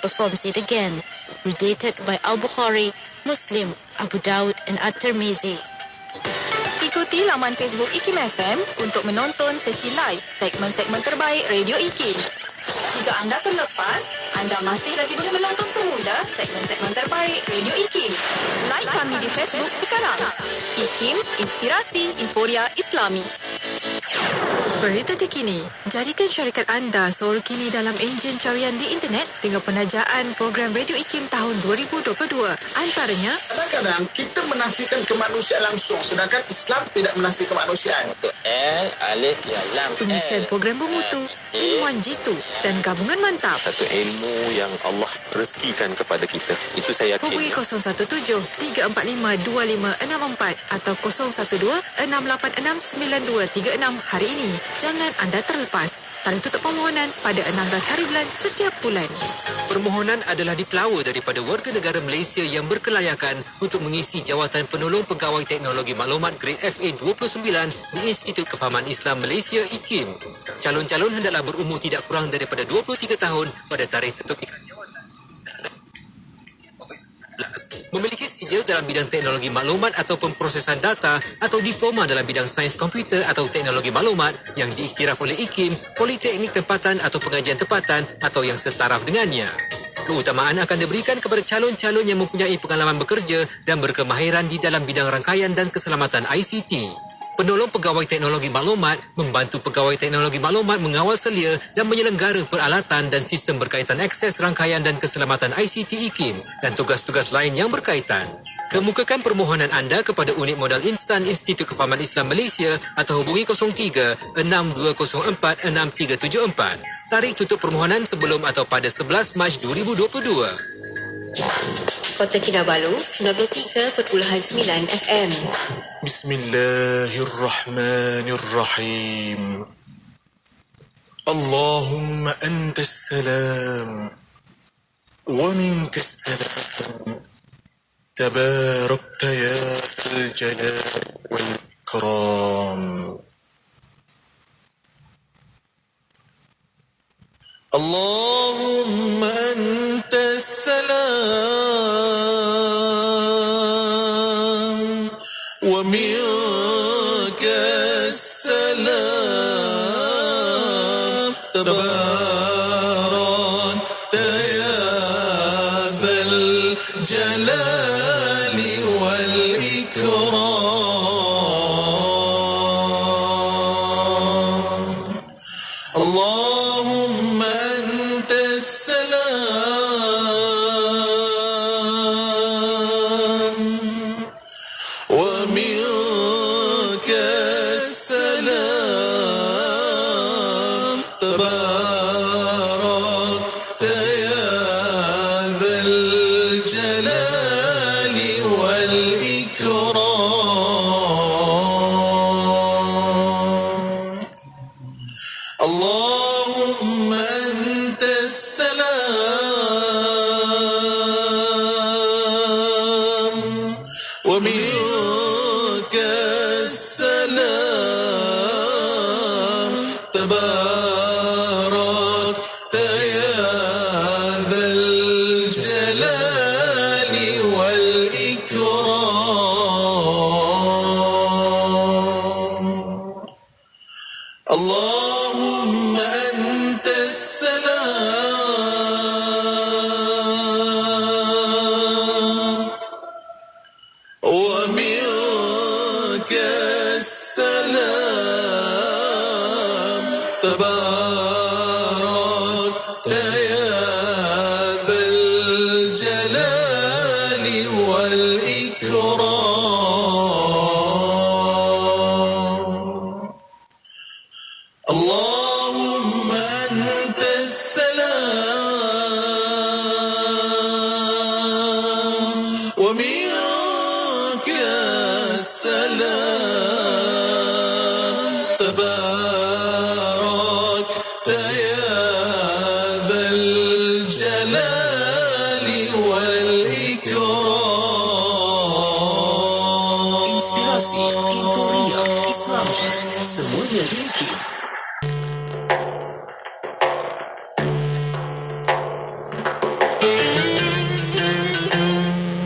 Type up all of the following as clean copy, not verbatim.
performs it again, related by Al-Bukhari, Muslim, Abu Dawud and At-Tirmizi. Ikuti laman Facebook IKIM FM untuk menonton sesi live segmen-segmen terbaik Radio IKIM. Jika anda terlepas, anda masih lagi boleh menonton semula segmen-segmen terbaik Radio IKIM. Like kami di Facebook sekarang. IKIM, Inspirasi Euforia Islami. Berita terkini, jadikan syarikat anda seorang kini dalam enjin carian di internet dengan penajaan program Radio IKIM tahun 2022. Antaranya, kadang-kadang kita menafikan kemanusiaan langsung sedangkan Islam tidak menafikan kemanusiaan. pengisian program bermutu, ilmuwan jitu dan gabungan mantap. Satu ilmu yang Allah rezekikan kepada kita. Itu saya yakin. Hubungi 017-345-2564 atau 012-686-9236 hari ini. Jangan anda terlepas. Tarikh tutup permohonan pada 16 hari bulan setiap bulan. Permohonan adalah dipelawa daripada warga negara Malaysia yang berkelayakan untuk mengisi jawatan penolong pegawai teknologi maklumat grade FA 29 di Institut Kefahaman Islam Malaysia IKIM. Calon-calon hendaklah berumur tidak kurang daripada 23 tahun pada tarikh tutup iklan jawatan. Memiliki sijil dalam bidang teknologi maklumat atau pemprosesan data atau diploma dalam bidang sains komputer atau teknologi maklumat yang diiktiraf oleh IKIM, politeknik tempatan atau pengajian tempatan atau yang setaraf dengannya. Keutamaan akan diberikan kepada calon-calon yang mempunyai pengalaman bekerja dan berkemahiran di dalam bidang rangkaian dan keselamatan ICT. Penolong pegawai teknologi maklumat membantu pegawai teknologi maklumat mengawal selia dan menyelenggara peralatan dan sistem berkaitan akses rangkaian dan keselamatan ICT IKIM dan tugas-tugas lain yang berkaitan. Kemukakan permohonan anda kepada unit modal instan Institut Kefahaman Islam Malaysia atau hubungi 03-6204-6374. Tarikh tutup permohonan sebelum atau pada 11 Mac 2022. Kota Kinabalu 93.9 FM. Bismillahirrahmanirrahim. Allahumma antas salam wa minkas salam. Tabarakta ya dzal jalal wal ikram. Allahumma antas salam wa minkas salam. Tabarakta ya dzal jalali wal ikram. Allahumma antas salam wa minkas salam. Tabarakta ya dzal jalali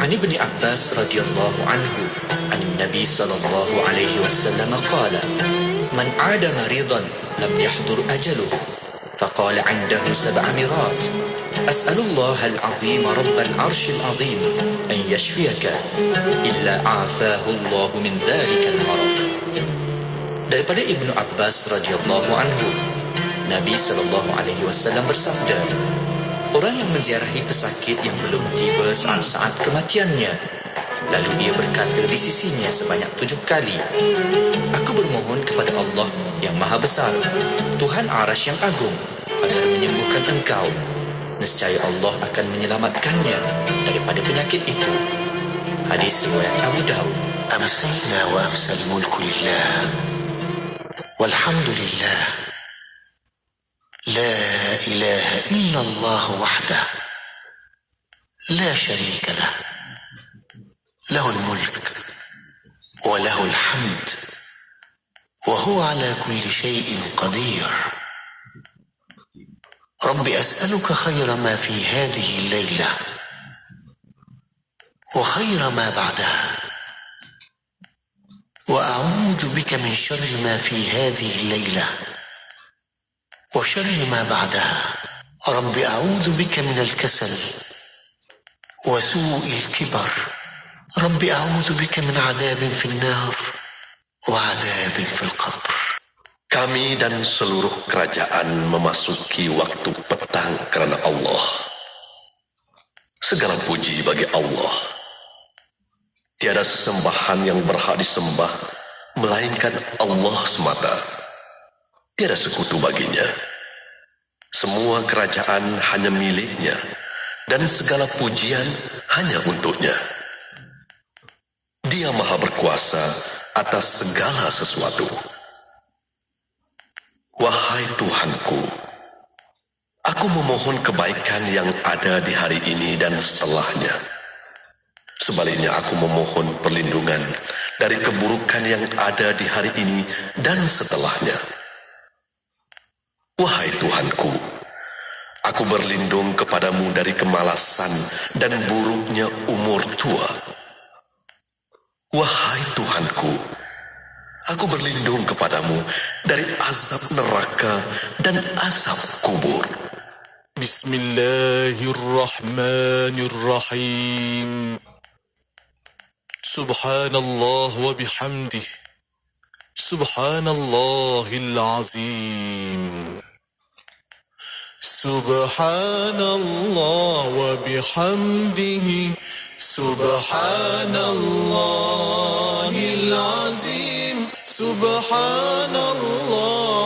عن ابن عباس رضي الله عنه عن النبي صلى الله عليه وسلم قال من عاد مريضا لم يحضر أجله فقال عنده 7 مرات أسأل الله العظيم رب العرش العظيم أن يشفيك إلا عافاه الله من ذلك المرض. Daripada Ibnu Abbas radhiyallahu anhu, Nabi SAW bersabda, orang yang menziarahi pesakit yang belum tiba saat-saat kematiannya, lalu ia berkata di sisinya sebanyak 7 kali, aku bermohon kepada Allah yang maha besar, Tuhan Arasy yang agung, agar menyembuhkan engkau. Nescaya Allah akan menyelamatkannya daripada penyakit itu. Hadis riwayat Abu Daud. أمسينا وأمسى الملك لله والحمد لله لا إله إلا الله وحده لا شريك له له الملك وله الحمد وهو على كل شيء قدير. رب أسألك خير ما في هذه الليلة وخير ما بعدها وأعوذ بك من شر ما في هذه الليلة وشر ما بعدها. رب أعوذ بك من الكسل وسوء الكبر. رب أعوذ بك من عذاب في النار وعذاب في القبر. Kami dan seluruh kerajaan memasuki waktu petang kerana Allah. Segala puji bagi Allah. Tiada sesembahan yang berhak disembah melainkan Allah semata. Tiada sekutu baginya. Semua kerajaan hanya miliknya dan segala pujian hanya untuknya. Dia maha berkuasa atas segala sesuatu. Wahai Tuhanku, aku memohon kebaikan yang ada di hari ini dan setelahnya. Sebaliknya aku memohon perlindungan dari keburukan yang ada di hari ini dan setelahnya. Wahai Tuhanku, aku berlindung kepadamu dari kemalasan dan buruknya umur tua. Wahai Tuhanku, aku berlindung kepadamu dari azab neraka dan azab kubur. Bismillahirrahmanirrahim. Subhanallah wa bihamdih. Subhanallahil azim. Subhanallah wa bihamdihi. Subhanallahil azim. Subhanallah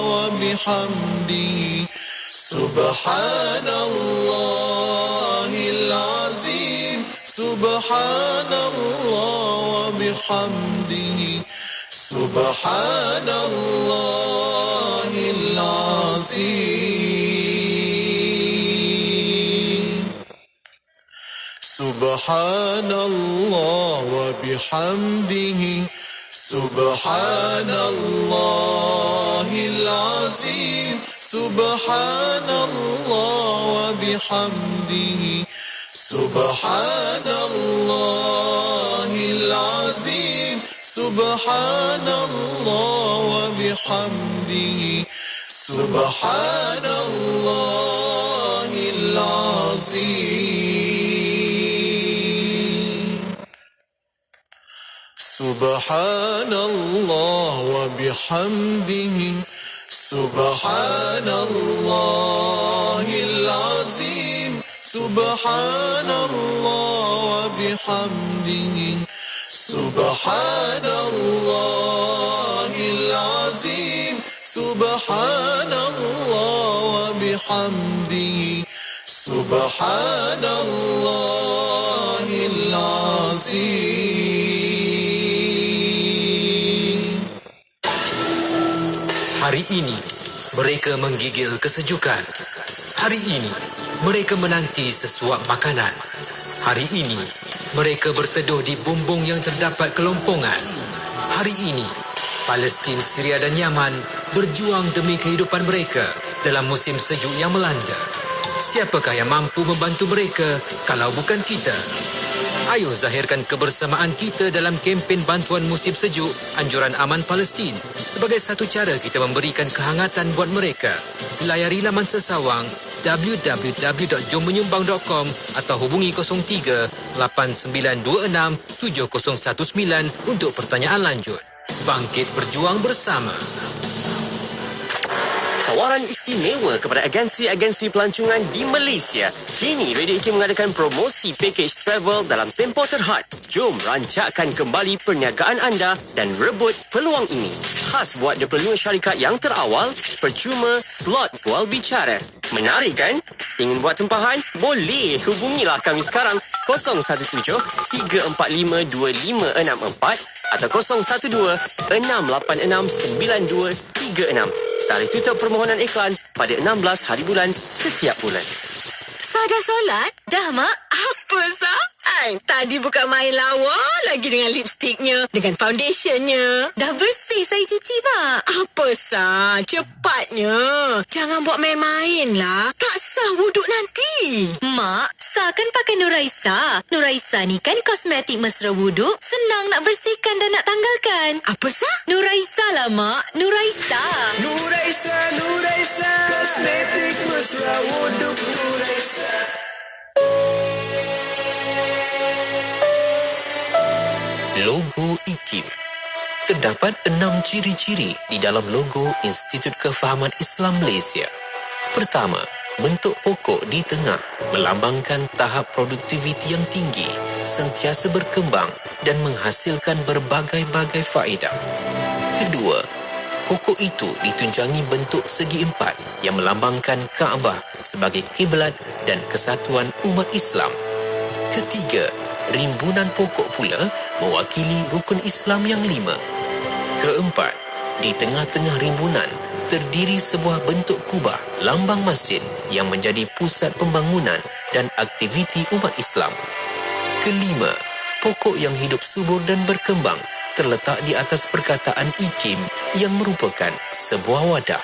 wa bihamdihi. Subhanallahil azim. Subhanallah wa bihamdihi. Subhanallahil azim. Subhanallah wa bihamdihi. Subhanallahil azim. Subhanallah wa bihamdihi. Subhanallahil azim. Subhanallah wa bihamdihi. Subhanallahil azim. Subhanallah wa bihamdihi. Subhanallahil azim. Subhanallah wa bihamdihi. Subhanallahil azim. Subhanallah wa bihamdihi. Subhanallahil azim. Hari ini, mereka menggigil kesejukan. Hari ini, mereka menanti sesuap makanan. Hari ini, mereka berteduh di bumbung yang terdapat kelompongan. Hari ini, Palestin, Syria dan Yaman berjuang demi kehidupan mereka dalam musim sejuk yang melanda. Siapakah yang mampu membantu mereka kalau bukan kita? Ayo zahirkan kebersamaan kita dalam kempen bantuan musim sejuk Anjuran Aman Palestin. Sebagai satu cara kita memberikan kehangatan buat mereka. Layari laman sesawang www.jommenyumbang.com atau hubungi 03 8926 7019 untuk pertanyaan lanjut. Bangkit berjuang bersama. Tawaran istimewa kepada agensi-agensi pelancongan di Malaysia. Kini Radio IKIM mengadakan promosi package travel dalam tempoh terhad. Jom rancakkan kembali perniagaan anda dan rebut peluang ini. Khas buat 25 syarikat yang terawal, percuma slot bual bicara. Menarik kan? Ingin buat tempahan? Boleh hubungilah kami sekarang 017-345-2564 atau 012-686-9236. Tarikh tutup permohonan iklan pada 16 hari bulan setiap bulan. Dah solat? Dah, Mak. Apa, Sah? Tadi bukan main lawa lagi dengan lipstiknya, dengan foundationnya. Dah bersih saya cuci, Mak. Apa, Sah? Cepatnya. Jangan buat main-main lah. Tak sah wuduk nanti. Mak, Sa kan pakai Nuraisa. Nuraisa ni kan kosmetik mesra wuduk. Senang nak bersihkan dan nak tanggalkan. Apa, Sah? Nuraisa lah, Mak. Nuraisa. Nuraisa, Nuraisa, kosmetik mesra wuduk Nuraisa. Logo IKIM. Terdapat 6 ciri-ciri di dalam logo Institut Kefahaman Islam Malaysia. Pertama, bentuk pokok di tengah melambangkan tahap produktiviti yang tinggi, sentiasa berkembang dan menghasilkan berbagai-bagai faedah. Kedua, pokok itu ditunjangi bentuk segi empat yang melambangkan Kaabah sebagai kiblat dan kesatuan umat Islam. Ketiga, rimbunan pokok pula mewakili rukun Islam yang 5. Keempat, di tengah-tengah rimbunan terdiri sebuah bentuk kubah lambang masjid yang menjadi pusat pembangunan dan aktiviti umat Islam. Kelima, pokok yang hidup subur dan berkembang terletak di atas perkataan IKIM yang merupakan sebuah wadah.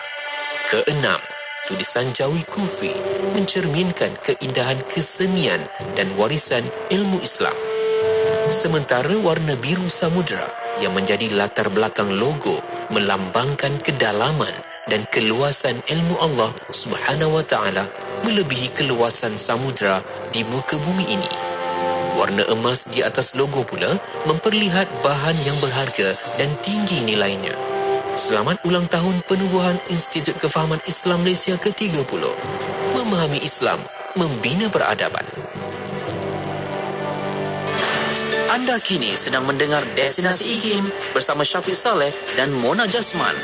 Keenam, tulisan Jawi Kufi mencerminkan keindahan kesenian dan warisan ilmu Islam. Sementara warna biru samudera yang menjadi latar belakang logo melambangkan kedalaman dan keluasan ilmu Allah Subhanahu wa taala melebihi keluasan samudera di muka bumi ini. Warna emas di atas logo pula memperlihat bahan yang berharga dan tinggi nilainya. Selamat ulang tahun penubuhan Institut Kefahaman Islam Malaysia ke-30. Memahami Islam, membina peradaban. Anda kini sedang mendengar Destinasi IKIM bersama Syafiq Saleh dan Mona Jasman.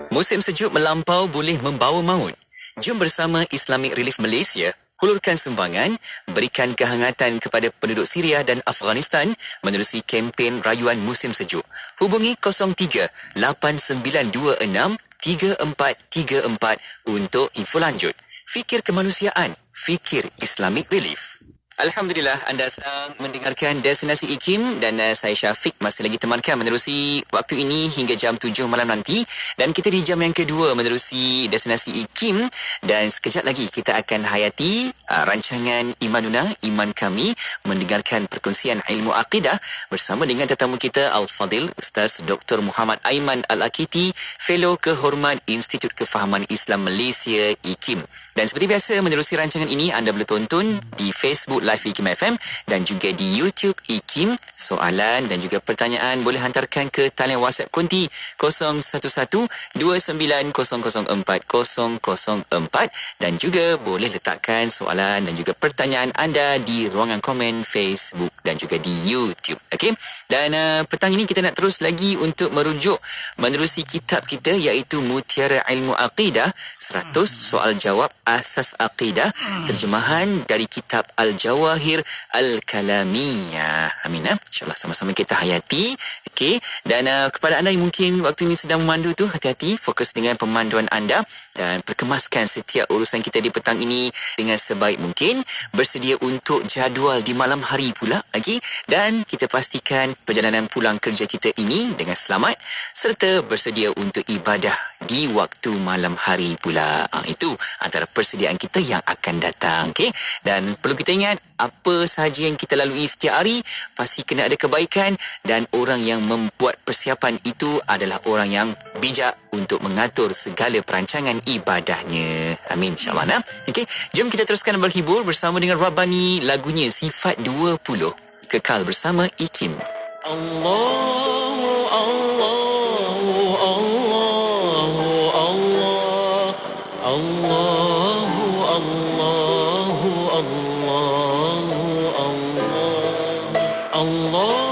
Musim sejuk melampau boleh membawa maut. Jom bersama Islamic Relief Malaysia hulurkan sumbangan, berikan kehangatan kepada penduduk Syria dan Afghanistan menerusi kempen rayuan musim sejuk. Hubungi 03-8726-3434 untuk info lanjut. Fikir kemanusiaan, fikir Islamic Relief. Alhamdulillah, anda sedang mendengarkan Destinasi IKIM dan saya Syafiq masih lagi temankan menerusi waktu ini hingga jam 7 malam nanti, dan kita di jam yang kedua menerusi Destinasi IKIM, dan sekejap lagi kita akan hayati rancangan Imanuna, Iman Kami, mendengarkan perkongsian ilmu akidah bersama dengan tetamu kita Al-Fadil Ustaz Dr. Muhammad Aiman Al-Akiti, Fellow Kehormat Institut Kefahaman Islam Malaysia IKIM. Dan seperti biasa, menerusi rancangan ini anda boleh tonton di Facebook Live IKIM FM dan juga di YouTube IKIM. Soalan dan juga pertanyaan boleh hantarkan ke talian WhatsApp konti 011-29004004 dan juga boleh letakkan soalan dan juga pertanyaan anda di ruangan komen Facebook dan juga di YouTube. Okey. Dan petang ini kita nak terus lagi untuk merujuk menerusi kitab kita iaitu Mutiara Ilmu Aqidah 100 soal jawab asas akidah, terjemahan dari kitab Al-Jawahir Al-Kalamiyah. Amin. InsyaAllah sama-sama kita hayati. Okey. Dan kepada anda yang mungkin waktu ini sedang memandu tu, hati-hati, fokus dengan pemanduan anda dan perkemaskan setiap urusan kita di petang ini dengan sebaik mungkin. Bersedia untuk jadual di malam hari pula. Okey. Dan kita pastikan perjalanan pulang kerja kita ini dengan selamat serta bersedia untuk ibadah di waktu malam hari pula. Itu antara persediaan kita yang akan datang. Okay? Dan perlu kita ingat, apa sahaja yang kita lalui setiap hari pasti kena ada kebaikan, dan orang yang membuat persiapan itu adalah orang yang bijak untuk mengatur segala perancangan ibadahnya. Amin, insyaAllah. Okey, jom kita teruskan berhibur bersama dengan Rabbani, lagunya Sifat 20. Kekal bersama IKIM. Allahu Allahu Allahu Allahu Allahu Allahu Allahu Allahu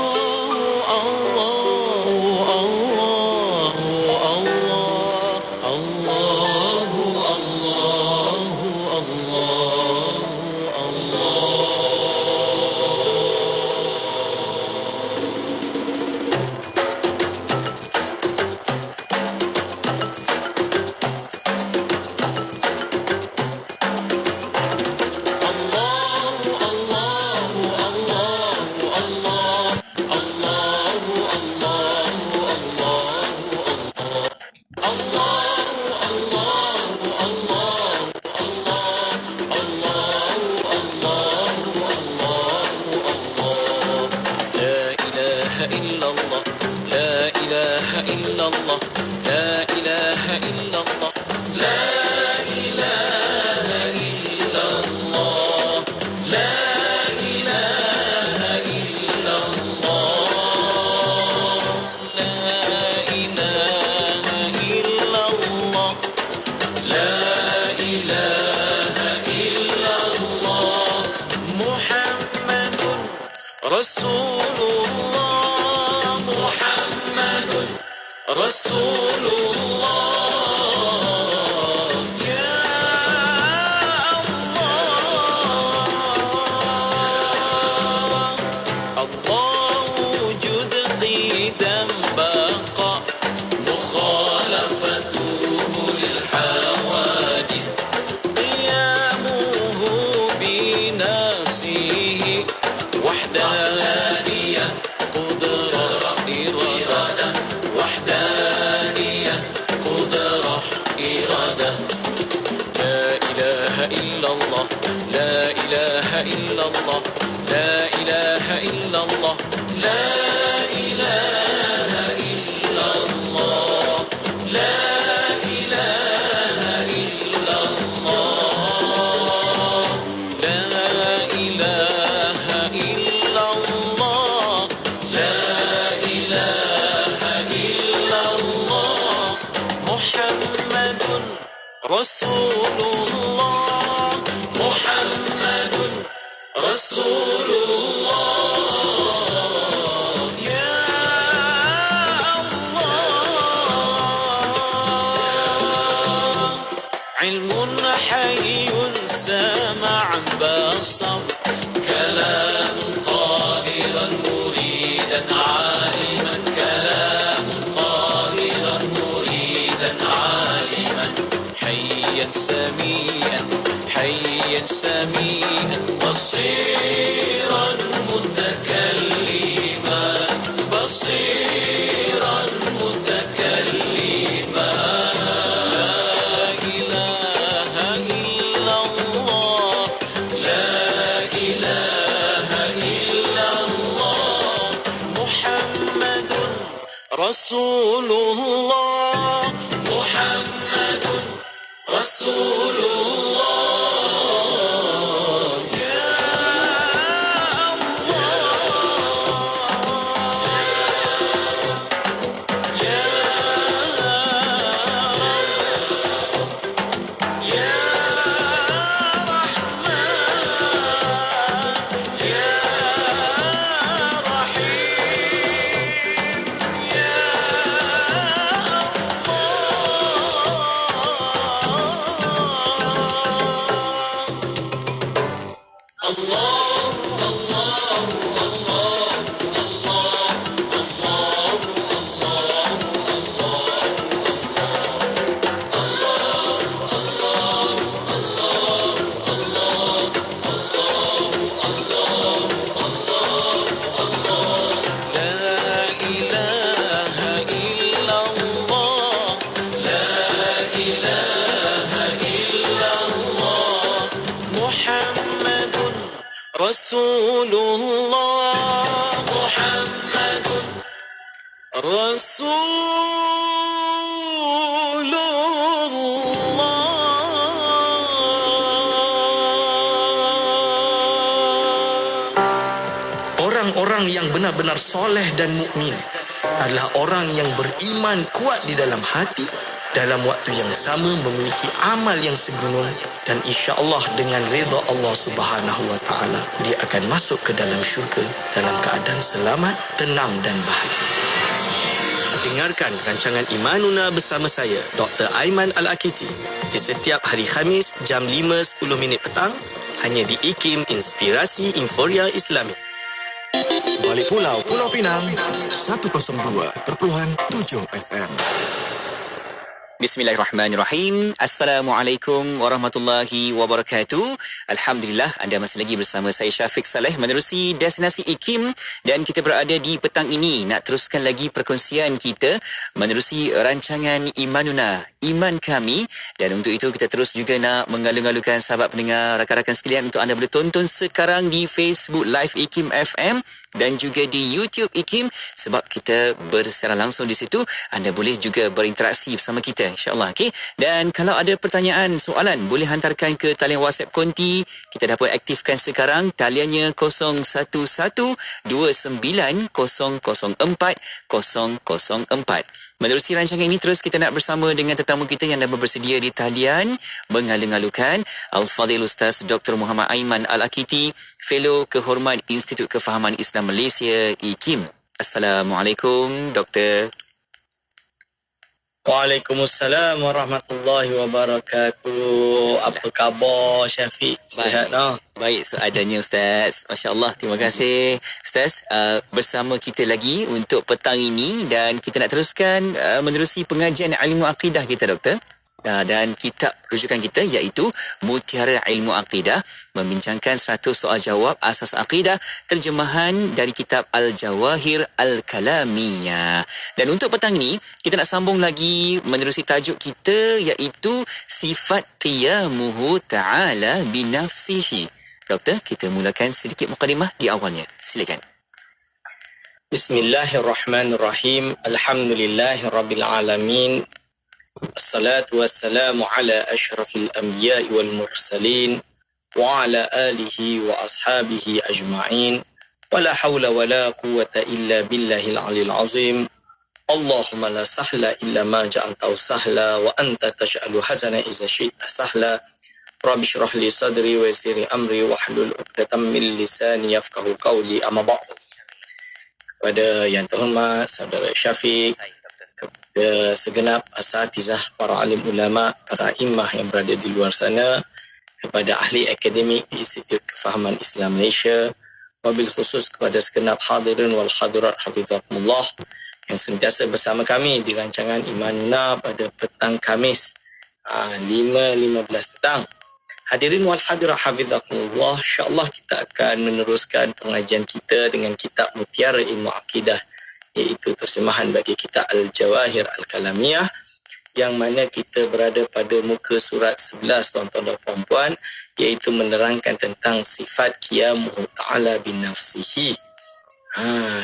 Rasulullah Muhammadun Orang-orang yang benar-benar soleh dan mukmin adalah orang yang beriman kuat di dalam hati, dalam waktu yang sama memiliki amal yang segunung, dan insya-Allah dengan redha Allah Subhanahu wa taala dia akan masuk ke dalam syurga dalam keadaan selamat, tenang dan bahagia. Dengarkan rancangan Imanuna bersama saya, Dr. Aiman Al-Akiti, di setiap hari Khamis jam 5.10 petang, hanya di IKIM Inspirasi Inforia Islami. Balik Pulau, Pulau Pinang, 102.7 FM. Bismillahirrahmanirrahim. Assalamualaikum warahmatullahi wabarakatuh. Alhamdulillah, anda masih lagi bersama saya Syafiq Saleh menerusi Destinasi IKIM, dan kita berada di petang ini nak teruskan lagi perkongsian kita menerusi rancangan Imanuna, Iman Kami. Dan untuk itu kita terus juga nak mengalu-alukan sahabat pendengar, rakan-rakan sekalian, untuk anda boleh tonton sekarang di Facebook Live IKIM FM dan juga di YouTube IKIM, sebab kita bersiaran langsung di situ. Anda boleh juga berinteraksi bersama kita, insya-Allah. Okey. Dan kalau ada pertanyaan, soalan, boleh hantarkan ke talian WhatsApp konti. Kita dapat aktifkan sekarang taliannya 01129004 Menerusi rancangan ini, terus kita nak bersama dengan tetamu kita yang dah bersedia di talian mengalu-alukan, Al-Fadhil Ustaz Dr. Muhammad Aiman Al-Akiti, Fellow Kehormat Institut Kefahaman Islam Malaysia IKIM. Assalamualaikum, Doktor. Waalaikumsalam warahmatullahi wabarakatuh. Apa khabar Syafiq? Sihat tak? Baik, seadanya Ustaz. Masya Allah, terima kasih Ustaz. Bersama kita lagi untuk petang ini, dan kita nak teruskan menerusi pengajian ilmu akidah kita, Doktor. Dan kitab rujukan kita iaitu Mutiara Ilmu Akidah, membincangkan 100 soal jawab asas akidah, terjemahan dari kitab Al-Jawahir Al-Kalamiyah. Dan untuk petang ini, kita nak sambung lagi menerusi tajuk kita iaitu Sifat Qiyamuhu Ta'ala Binafsihi. Doktor, kita mulakan sedikit mukadimah di awalnya. Silakan. Bismillahirrahmanirrahim. Alhamdulillahirabbil alamin. Assalatu wassalamu ala asyrafil anbiya'i wal mursalin wa ala alihi wa ashabihi ajma'in. Wa la hawla wa la quwwata illa billahil aliyil azim. Allahumma la sahla illa ma ja'altahu sahla wa anta taj'alu hazana iza syi'ta sahla. Rabbi shrah li sadri wa yassir li amri wahlul 'uqdatam min lisani yafqahu qawli. Amma ba'du. Kepada yang terhormat saudara Syafiq, kepada segenap asatizah, para alim ulama, para imam yang berada di luar sana, kepada ahli akademik di Institut Kefahaman Islam Malaysia, wabil khusus kepada segenap hadirin wal hadirat hafizakumullah yang sentiasa bersama kami di rancangan Imanuna pada petang Khamis 5.15 petang. Hadirin wal hadirat hafizakumullah, insya-Allah kita akan meneruskan pengajian kita dengan kitab Mutiara Ilmu Akidah, iaitu terjemahan bagi kitab Al-Jawahir Al-Kalamiyah, yang mana kita berada pada muka surat 11, tuan-tuan dan puan-puan, iaitu menerangkan tentang sifat Qiyamuhu Ta'ala Binafsihi.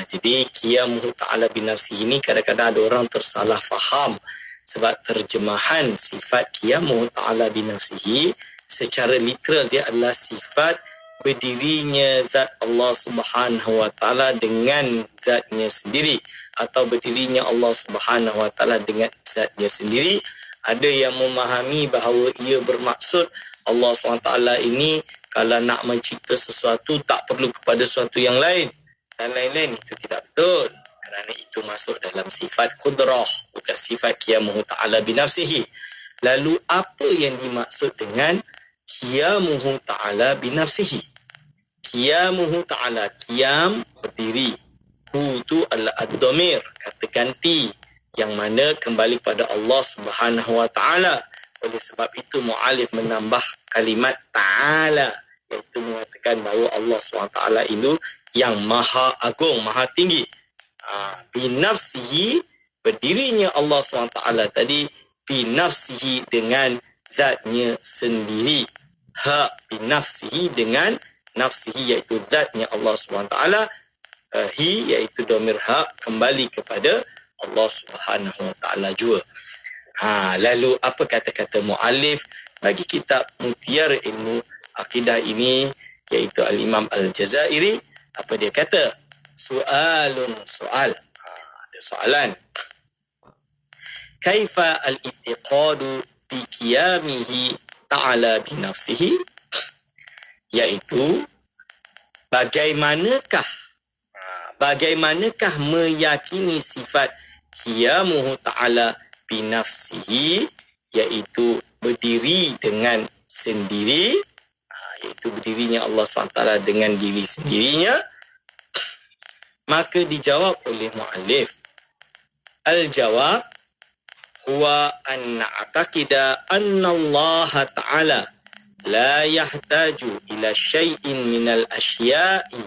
Jadi Qiyamuhu Ta'ala Binafsihi ini kadang-kadang ada orang tersalah faham, sebab terjemahan sifat Qiyamuhu Ta'ala Binafsihi secara literal dia adalah sifat berdirinya zat Allah Subhanahu wa taala dengan zatnya sendiri, atau berdirinya Allah Subhanahu wa taala dengan zatnya sendiri. Ada yang memahami bahawa ia bermaksud Allah Subhanahu wa taala ini kalau nak mencipta sesuatu tak perlu kepada sesuatu yang lain dan lain-lain. Itu tidak betul, kerana itu masuk dalam sifat qudrah, bukan sifat Qiyamuhu Ta'ala Binafsihi. Lalu apa yang dimaksud dengan Qiyamuhu Ta'ala Binafsihi? Qiyamuhu Ta'ala, qiyam berdiri, hu tu adalah ad-dhamir, kata ganti, yang mana kembali pada Allah Subhanahu wa taala. Oleh sebab itu muallif menambah kalimat ta'ala, iaitu mengatakan bahawa Allah SWT itu yang maha agung, maha tinggi. Binafsihi, berdirinya Allah SWT tadi, binafsihi dengan zatnya sendiri. Binafsihi dengan nafsihi iaitu zatnya Allah SWT, hi iaitu dhamir ha kembali kepada Allah Subhanahu Wa Taala jua. Lalu apa kata-kata muallif bagi kitab Mutiara Ilmu Akidah ini iaitu Al-Imam Al-Jazairi? Apa dia kata? Soal. Ada soalan. Kaifa al-i'tiqadu fi qiyamihi ta'ala bi nafsihi? Iaitu bagaimanakah meyakini sifat qiyamuhu ta'ala bi nafsihi, iaitu berdiri dengan sendiri, iaitu berdirinya Allah SWT dengan diri sendirinya. Maka dijawab oleh muallif, al-jawab huwa an na'taqida anna Allah Ta'ala la yahtaju ila syai'in minal asya'i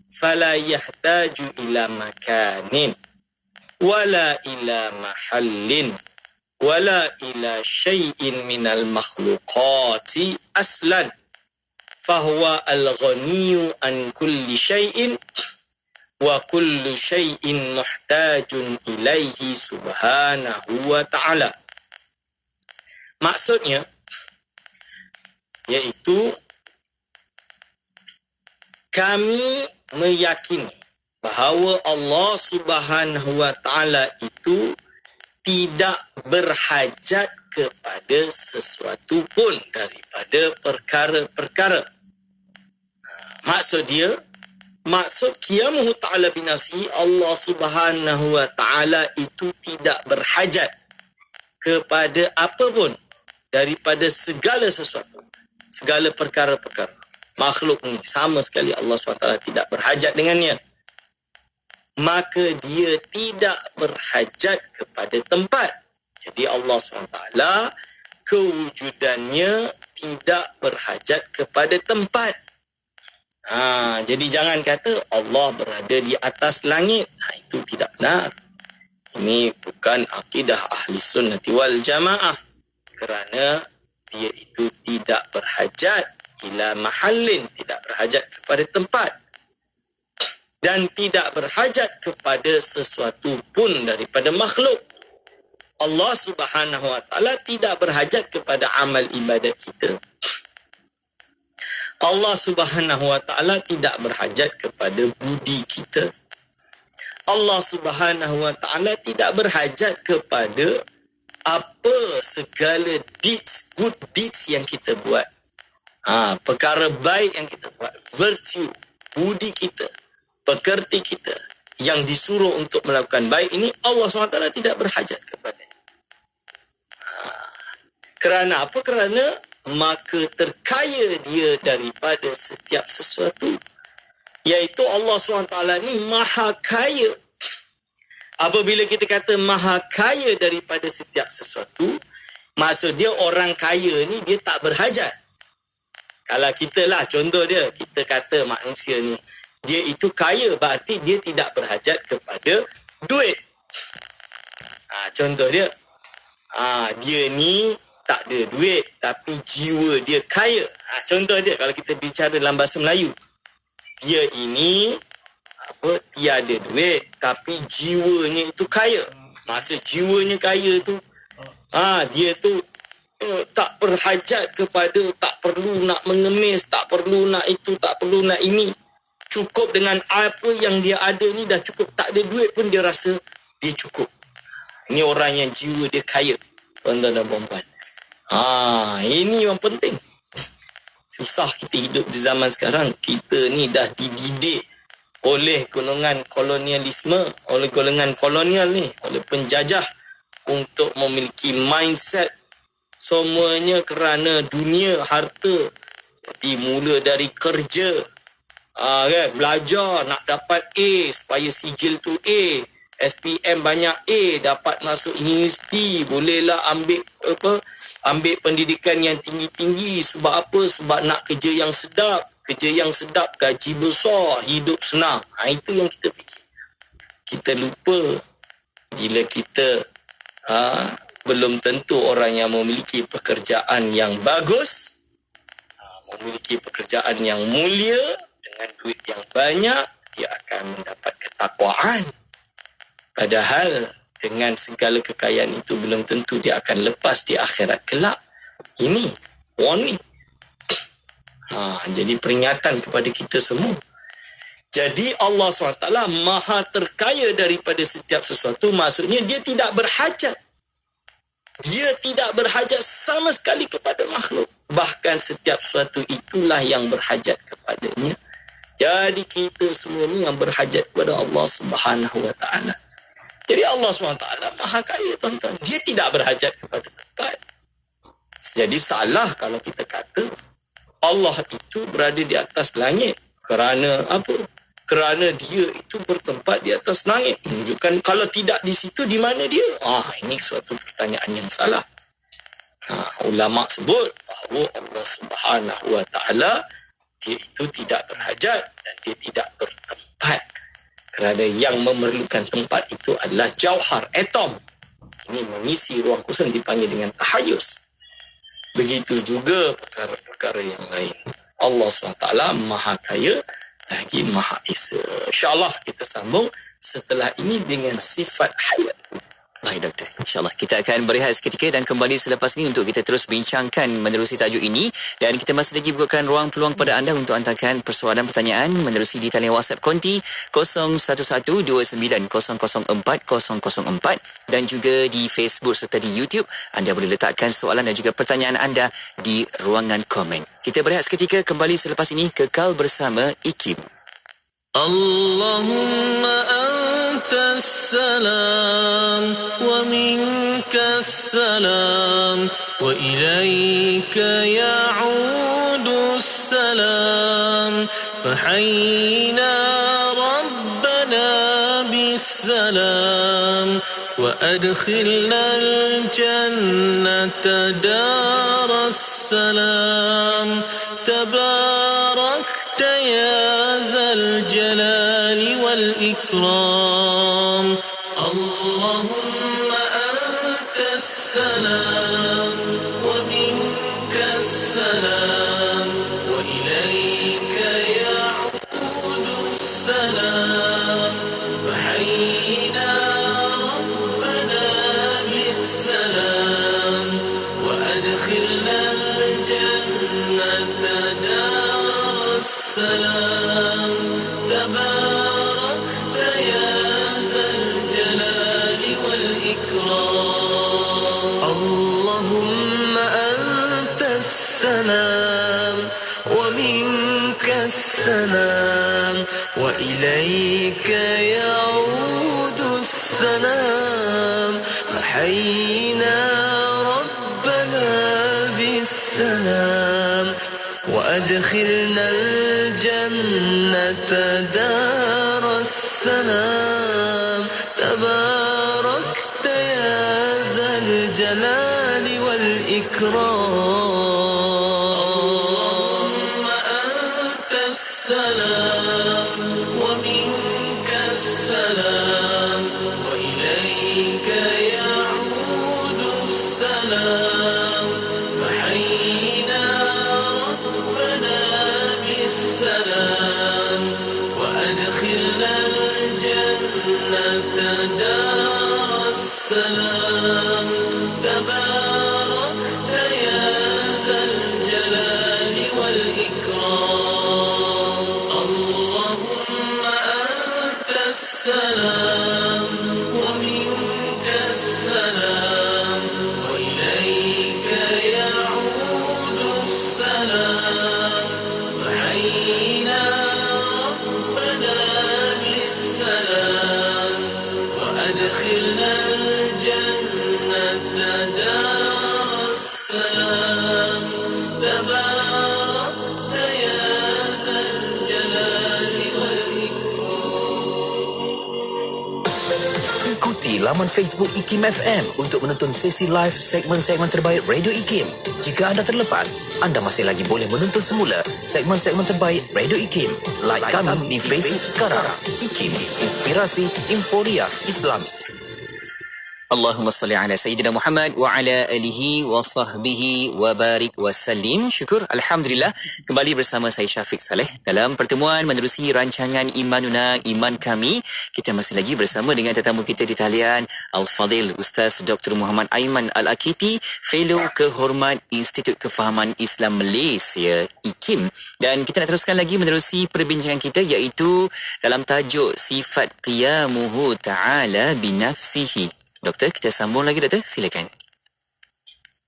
fala yahtaju ila makanin wala ila mahallin wala ila syai'in minal makhluqati aslan fahuwa al-ghaniyyu an kulli syai'in wa kullu syai'in muhtajun ilaihi subhanahu wa ta'ala. Maksudnya iaitu kami meyakini bahawa Allah Subhanahu wa ta'ala itu tidak berhajat kepada sesuatu pun daripada perkara-perkara. Maksud qiyamuhu ta'ala binafsihi, Allah Subhanahu wa ta'ala itu tidak berhajat kepada apa pun daripada segala sesuatu, segala perkara-perkara. Makhluk ni sama sekali Allah SWT tidak berhajat dengannya. Maka dia tidak berhajat kepada tempat. Jadi Allah SWT kewujudannya tidak berhajat kepada tempat. Jadi jangan kata Allah berada di atas langit. Itu tidak benar. Ini bukan akidah ahli sunnati wal jamaah. Kerana dia itu tidak berhajat ila mahallin, tidak berhajat kepada tempat. Dan tidak berhajat kepada sesuatu pun daripada makhluk. Allah Subhanahu wa ta'ala tidak berhajat kepada amal ibadat kita. Allah Subhanahu wa ta'ala tidak berhajat kepada budi kita. Allah Subhanahu wa ta'ala tidak berhajat kepada apa segala deeds, good deeds yang kita buat. Perkara baik yang kita buat, virtue, budi kita, pekerti kita yang disuruh untuk melakukan baik ini, Allah SWT tidak berhajat kepada. Kerana apa? Kerana maka terkaya dia daripada setiap sesuatu. Iaitu Allah SWT ni maha kaya. Apabila kita kata maha kaya daripada setiap sesuatu, maksud dia orang kaya ni dia tak berhajat. Kalau kita lah, contoh dia, kita kata manusia ni dia itu kaya, berarti dia tidak berhajat kepada duit. Contoh dia, dia ni tak ada duit tapi jiwa dia kaya. Contoh dia, kalau kita bicara dalam bahasa Melayu, dia ini tiada duit tapi jiwanya itu kaya. Maksud jiwanya kaya tu, dia tu tak berhajat kepada, tak perlu nak mengemis, tak perlu nak itu, tak perlu nak ini. Cukup dengan apa yang dia ada ni dah cukup. Tak ada duit pun dia rasa dia cukup. Ini orang yang jiwa dia kaya, tuan-tuan dan puan-puan. Ini yang penting. Susah kita hidup di zaman sekarang. Kita ni dah dididik oleh golongan kolonialisme, oleh golongan kolonial ni, oleh penjajah untuk memiliki mindset semuanya kerana dunia, harta. Jadi mula dari kerja, kan, belajar nak dapat A supaya sijil tu A, SPM banyak A, dapat masuk universiti, bolehlah ambil pendidikan yang tinggi-tinggi. Sebab apa? Sebab nak kerja yang sedap. Kerja yang sedap, gaji besar, hidup senang. Itu yang kita fikir. Kita lupa bila kita belum tentu orang yang memiliki pekerjaan yang bagus memiliki pekerjaan yang mulia dengan duit yang banyak, dia akan mendapat ketakwaan. Padahal dengan segala kekayaan itu belum tentu dia akan lepas di akhirat kelak. Ini warning. Jadi peringatan kepada kita semua. Jadi Allah SWT maha terkaya daripada setiap sesuatu. Maksudnya dia tidak berhajat. Dia tidak berhajat sama sekali kepada makhluk. Bahkan setiap sesuatu itulah yang berhajat kepadanya. Jadi kita semua ni yang berhajat kepada Allah Subhanahu Wa Taala. Jadi Allah SWT maha kaya, tuan-tuan. Dia tidak berhajat kepada tempat. Jadi salah kalau kita kata Allah itu berada di atas langit. Kerana apa? Kerana dia itu bertempat di atas langit. Menunjukkan kalau tidak di situ, di mana dia? Ini suatu pertanyaan yang salah. Ulama sebut bahawa Allah Subhanahu Wa Taala dia itu tidak berhajat dan dia tidak bertempat. Kerana yang memerlukan tempat itu adalah jauhar, atom. Ini mengisi ruang kosong dipanggil dengan tahayus. Begitu juga perkara-perkara yang lain. Allah SWT maha kaya lagi maha esa. InsyaAllah kita sambung setelah ini dengan sifat hayat. Baik doktor, insyaAllah kita akan berehat seketika dan kembali selepas ini untuk kita terus bincangkan menerusi tajuk ini. Dan kita masih lagi bukakan ruang peluang pada anda untuk hantarkan persoalan pertanyaan menerusi di talian WhatsApp konti 0112900404 dan juga di Facebook serta di YouTube. Anda boleh letakkan soalan dan juga pertanyaan anda di ruangan komen. Kita berehat seketika, kembali selepas ini, kekal bersama IKIM. Allahumma antas salam wa minkas salam wa ilaika ya'udus salam fahayyina rabbana bis salam wa adkhilna al-jannata daras salam tabarakta ya الجلال والإكرام اللهم أنت السلام ومنك السلام وإليك يعود السلام فحينا ربنا بالسلام وأدخلنا الجنة دار السلام تباركت يا ذا الجلال والإكرام اللهم أنت السلام ومنك السلام وإليك يعود السلام فحينا ربنا بالسلام وأدخلنا الجنة دار السلام تباركت يا ذا الجلال والإكرام اللهم أنت السلام ومنك السلام وإليك يعود السلام فحينا ربنا بالسلام وأدخلنا الجنة دار السلام تباركت يا ذا الجلال والإكرام اللهم أنت السلام ومنك السلام وإليك يعود السلام فحينا ربنا بالسلام وأدخلنا الجنة دار السلام تباركت يا ذا الجلال والإكرام. Ikuti laman Facebook IKIM FM untuk menonton sesi live segmen-segmen terbaik Radio IKIM. Jika anda terlepas, anda masih lagi boleh menonton semula segmen-segmen terbaik Radio IKIM. Like kami di Facebook sekarang. IKIM, Inspirasi Inforia Islam. Allahumma salli ala Sayyidina Muhammad wa ala alihi wa sahbihi wa barik wa sallim. Syukur, Alhamdulillah. Kembali bersama saya Syafiq Saleh dalam pertemuan menerusi rancangan Imanuna, Iman Kami. Kita masih lagi bersama dengan tetamu kita di talian Al-Fadil Ustaz Dr. Muhammad Aiman Al-Akiti, Fellow Kehormat Institut Kefahaman Islam Malaysia, IKIM. Dan kita nak teruskan lagi menerusi perbincangan kita iaitu dalam tajuk Sifat Qiyamuhu Ta'ala Binafsihi. Doktor, kita sambung lagi, Doktor. Silakan.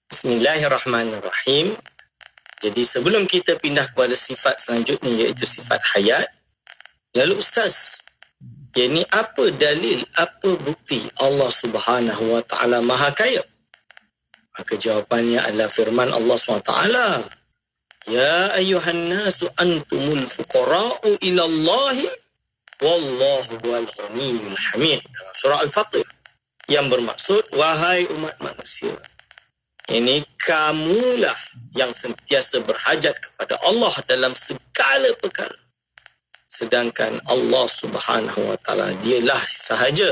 Bismillahirrahmanirrahim. Jadi sebelum kita pindah kepada sifat selanjutnya iaitu sifat hayat, lalu Ustaz, ini apa dalil, apa bukti Allah Subhanahu wa taala Maha Kaya? Maka jawapannya adalah firman Allah SWT, Ya ayyuhan nasu antumul fuqara'u ila Allahi wallahu huwal ghaniyyul hamid. Dalam surah Al-Fatir, yang bermaksud, wahai umat manusia, ini kamulah yang sentiasa berhajat kepada Allah dalam segala perkara. Sedangkan Allah Subhanahu wa taala dialah sahaja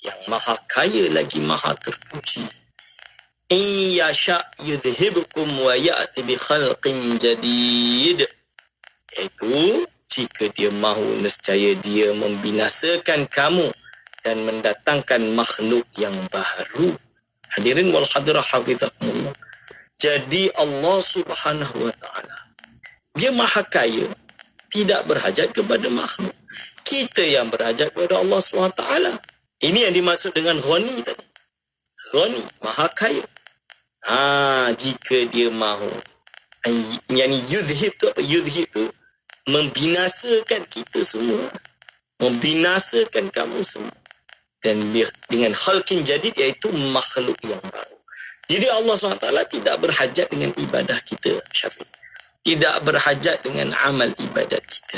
yang maha kaya lagi maha terpuji. Iyasha yudhibukum wa ya'ti bi khalqin jadid. Iaitu jika dia mahu, nescaya dia membinasakan kamu dan mendatangkan makhluk yang baru. Hadirin wal hadirah hafizakumullah. Jadi Allah Subhanahu wa taala, dia maha kaya, tidak berhajat kepada makhluk. Kita yang berhajat kepada Allah SWT. Ini yang dimaksud dengan ghani tadi. Ghani, maha kaya. Jika dia mahu, yani yudhib tu apa? Yudhib tu membinasakan kita semua, membinasakan kamu semua. Dan dengan khalqin jadid, iaitu makhluk yang baru. Jadi Allah SWT tidak berhajat dengan ibadah kita, Syafiq. Tidak berhajat dengan amal ibadat kita.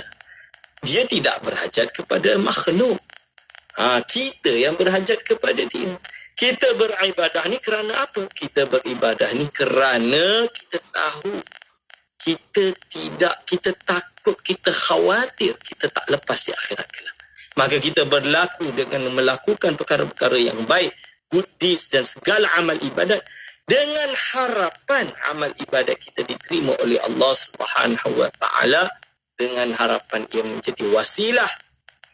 Dia tidak berhajat kepada makhluk. Kita yang berhajat kepada dia. Kita beribadah ni kerana apa? Kita beribadah ni kerana kita tahu, kita takut, kita khawatir kita tak lepas di akhirat kelak. Maka kita berlaku dengan melakukan perkara-perkara yang baik, good deeds dan segala amal ibadat dengan harapan amal ibadat kita diterima oleh Allah Subhanahu wa taala, dengan harapan ia menjadi wasilah,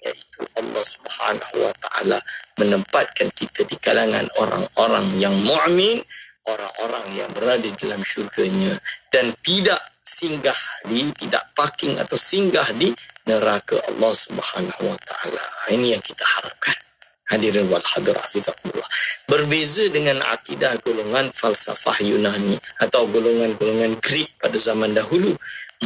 iaitu Allah Subhanahu wa taala menempatkan kita di kalangan orang-orang yang mukmin, orang-orang yang berada dalam syurganya dan tidak tidak parking atau singgah di neraka Allah Subhanahu wa taala. Ini yang kita harapkan. Hadirin wal hadirah hafizakumullah. Berbeza dengan akidah golongan falsafah Yunani atau golongan-golongan Greek pada zaman dahulu.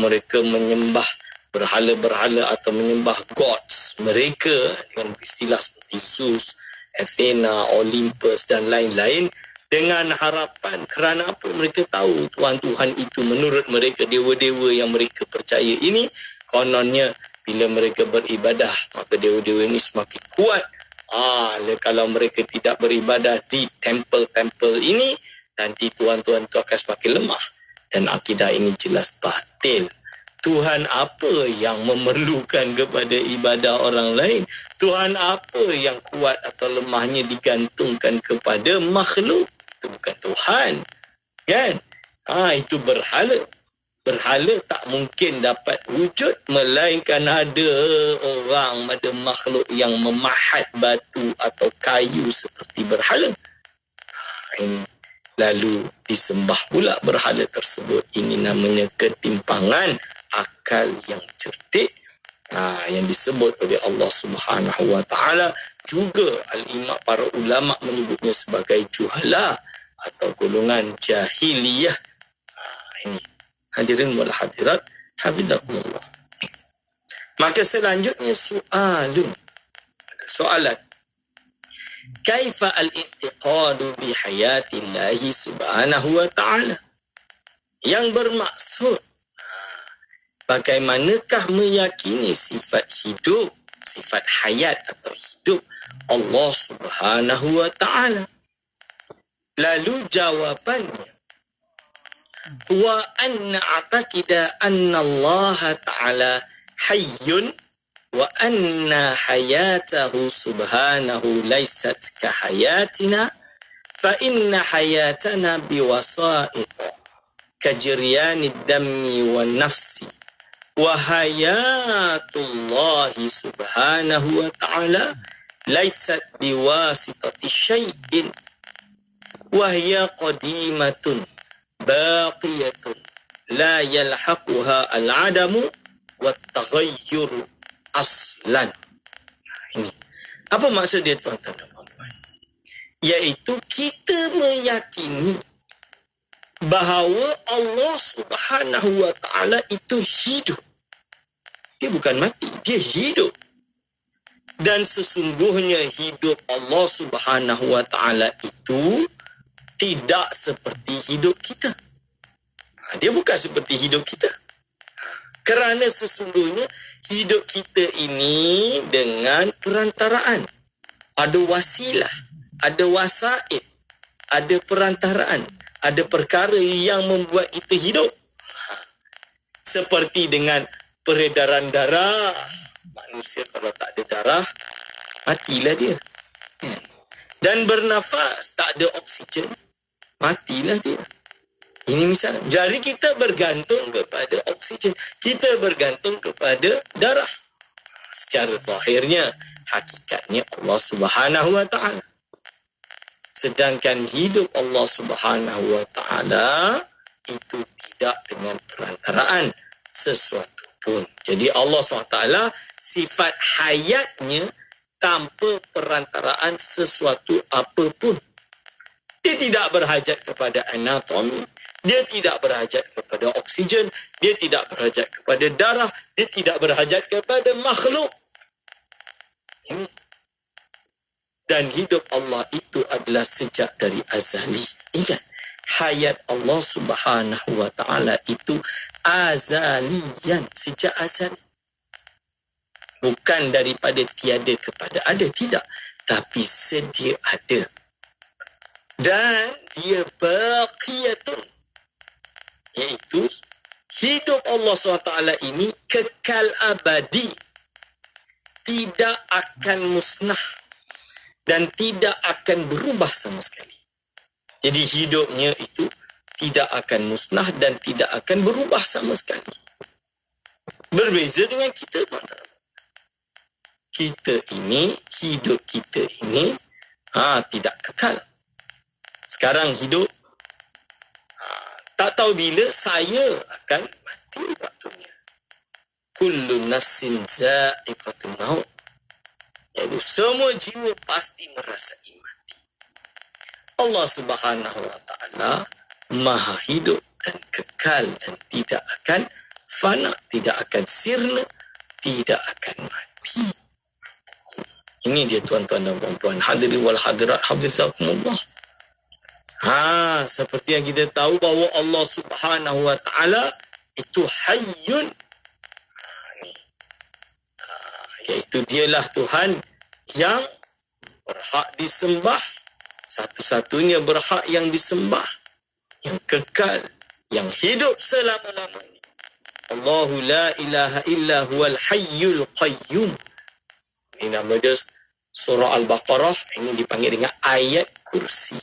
Mereka menyembah berhala-berhala atau menyembah gods mereka dengan istilah seperti Zeus, Athena, Olympus dan lain-lain, dengan harapan, kerana apa? Mereka tahu Tuhan-Tuhan itu menurut mereka, dewa-dewa yang mereka percaya ini, kononnya bila mereka beribadah, maka dewa-dewa ini semakin kuat. Kalau mereka tidak beribadah di tempel-tempel ini, nanti Tuhan-Tuhan itu akan semakin lemah. Dan akidah ini jelas batil. Tuhan apa yang memerlukan kepada ibadah orang lain? Tuhan apa yang kuat atau lemahnya digantungkan kepada makhluk? Itu bukan Tuhan, kan? Itu berhala. Berhala tak mungkin dapat wujud melainkan ada orang, ada makhluk yang memahat batu atau kayu seperti berhala. Ini lalu disembah pula berhala tersebut. Ini namanya ketimpangan akal yang cerdik, yang disebut oleh Allah Subhanahu wa taala. Juga al-imam, para ulama menyebutnya sebagai juhala atau golongan jahiliyah. Ini hadirin wal hadirat hafizakumullah. Maka selanjutnya soalan, kaifa al-i'tiqadu bi hayatillahi subhanahu wa ta'ala, yang bermaksud bagaimanakah meyakini sifat hidup, sifat hayat atau hidup Allah Subhanahu wa ta'ala. Lalu jawabannya, wa anna a'taqida anna Allah ta'ala hayyun wa anna hayatahu subhanahu laysat ka hayatina fa inna hayatana biwasa'id kajriyanid dammi wan nafsi wa hayatullahi subhanahu wa ta'ala laysat biwasitati syai'in wa hiya qadimatun baqiyatun la yalhaquha al-adamu wat taghayyur aslan. Ini apa maksud dia, tuan-tuan dan puan-puan? Iaitu kita meyakini bahawa Allah Subhanahu wa ta'ala itu hidup. Dia bukan mati, dia hidup. Dan sesungguhnya hidup Allah Subhanahu wa ta'ala itu tidak seperti hidup kita. Dia bukan seperti hidup kita. Kerana sesungguhnya hidup kita ini dengan perantaraan. Ada wasilah, ada wasaid, ada perantaraan, ada perkara yang membuat kita hidup. Seperti dengan peredaran darah. Manusia kalau tak ada darah, matilah dia. Dan bernafas, tak ada oksigen, matilah dia. Ini misalnya. Jadi kita bergantung kepada oksigen. Kita bergantung kepada darah. Secara zahirnya, hakikatnya Allah Subhanahu wa ta'ala. Sedangkan hidup Allah Subhanahu wa ta'ala itu tidak dengan perantaraan sesuatu pun. Jadi Allah SWT sifat hayatnya tanpa perantaraan sesuatu apapun. Dia tidak berhajat kepada anatomi, dia tidak berhajat kepada oksigen, dia tidak berhajat kepada darah, dia tidak berhajat kepada makhluk. Dan hidup Allah itu adalah sejak dari azali. Ingat, hayat Allah Subhanahu wa ta'ala itu azalian, sejak azali. Bukan daripada tiada kepada ada, tidak. Tapi sedia ada. Dan dia baqiyatun. Iaitu hidup Allah SWT ini kekal abadi. Tidak akan musnah. Dan tidak akan berubah sama sekali. Jadi hidupnya itu tidak akan musnah dan tidak akan berubah sama sekali. Berbeza dengan kita, tuan-tuan. Kita ini, hidup kita ini tidak kekal. Sekarang hidup, tak tahu bila saya akan mati waktunya. Kullu nafsin za'iqatul maut. Iaitu semua jiwa pasti merasai mati. Allah Subhanahu wa ta'ala maha hidup dan kekal dan tidak akan fana, tidak akan sirna, tidak akan mati. Ini dia, tuan-tuan dan puan-puan, hadirin wal hadirat, hafizakumullah. Seperti yang kita tahu bahawa Allah Subhanahu wa ta'ala itu hayyun. Iaitu dialah Tuhan yang berhak disembah, satu-satunya berhak yang disembah, yang kekal, yang hidup selama-lamanya. Allahu la ilaha illa huwal hayyul qayyum. Ini nama dia surah Al-Baqarah, ini dipanggil dengan ayat kursi.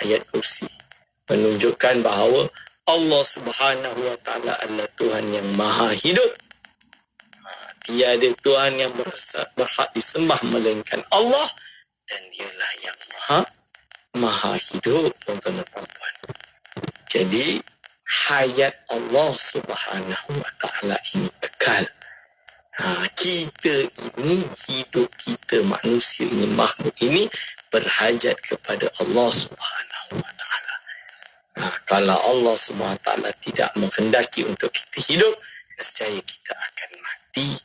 Ayat kursi menunjukkan bahawa Allah Subhanahu wa ta'ala adalah Tuhan yang maha hidup. Tiada Tuhan yang berhak disembah melainkan Allah, dan dialah yang maha hidup, tuan-tuan dan puan-puan. Jadi hayat Allah Subhanahu wa ta'ala ini kekal. Kita ini, hidup kita manusia ini, makhluk ini berhajat kepada Allah Subhanahu wa ta'ala. Kalau Allah Subhanahu wa ta'ala tidak menghendaki untuk kita hidup, nescaya kita akan mati.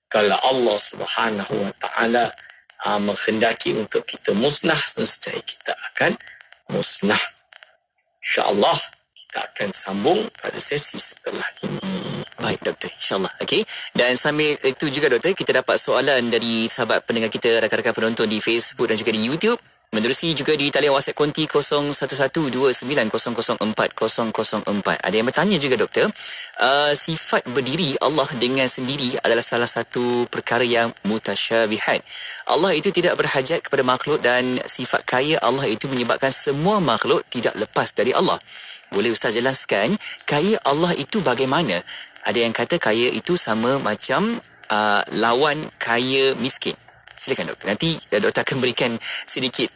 Kalau Allah Subhanahu wa ta'ala menghendaki untuk kita musnah, nescaya kita akan musnah. InsyaAllah kita akan sambung pada sesi setelah ini. Baik, Doktor. InsyaAllah. Okey. Dan sambil itu juga, Doktor, kita dapat soalan dari sahabat pendengar kita, rakan-rakan penonton di Facebook dan juga di YouTube. Menerusi juga di talian WhatsApp konti 011290040004. Ada yang bertanya juga, doktor, sifat berdiri Allah dengan sendiri adalah salah satu perkara yang mutasyabihat. Allah itu tidak berhajat kepada makhluk dan sifat kaya Allah itu menyebabkan semua makhluk tidak lepas dari Allah. Boleh Ustaz jelaskan kaya Allah itu bagaimana? Ada yang kata kaya itu sama macam lawan kaya miskin. Silakan doktor. Nanti doktor akan berikan sedikit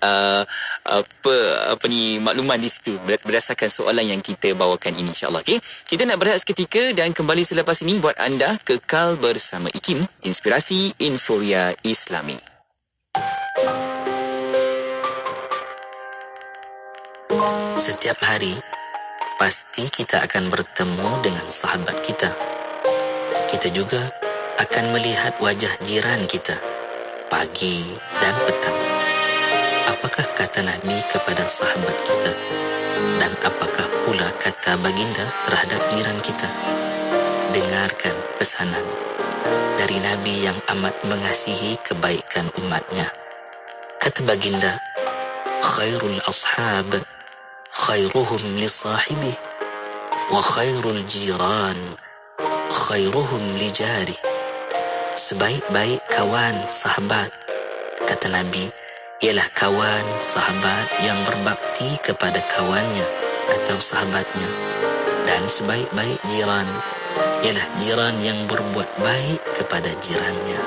makluman di situ berdasarkan soalan yang kita bawakan ini, insya-Allah. Okey. Kita nak berehat seketika dan kembali selepas ini buat anda kekal bersama IKIM, Inspirasi Inforia Islami. Setiap hari pasti kita akan bertemu dengan sahabat kita. Kita juga akan melihat wajah jiran kita pagi dan petang. Apakah kata Nabi kepada sahabat kita? Dan apakah pula kata baginda terhadap jiran kita? Dengarkan pesanan dari Nabi yang amat mengasihi kebaikan umatnya. Kata baginda, khairul ashab khairuhum li sahibi wa khairul jiran khairuhum li jari. Sebaik-baik kawan sahabat, kata Nabi, ialah kawan sahabat yang berbakti kepada kawannya atau sahabatnya. Dan sebaik-baik jiran ialah jiran yang berbuat baik kepada jirannya.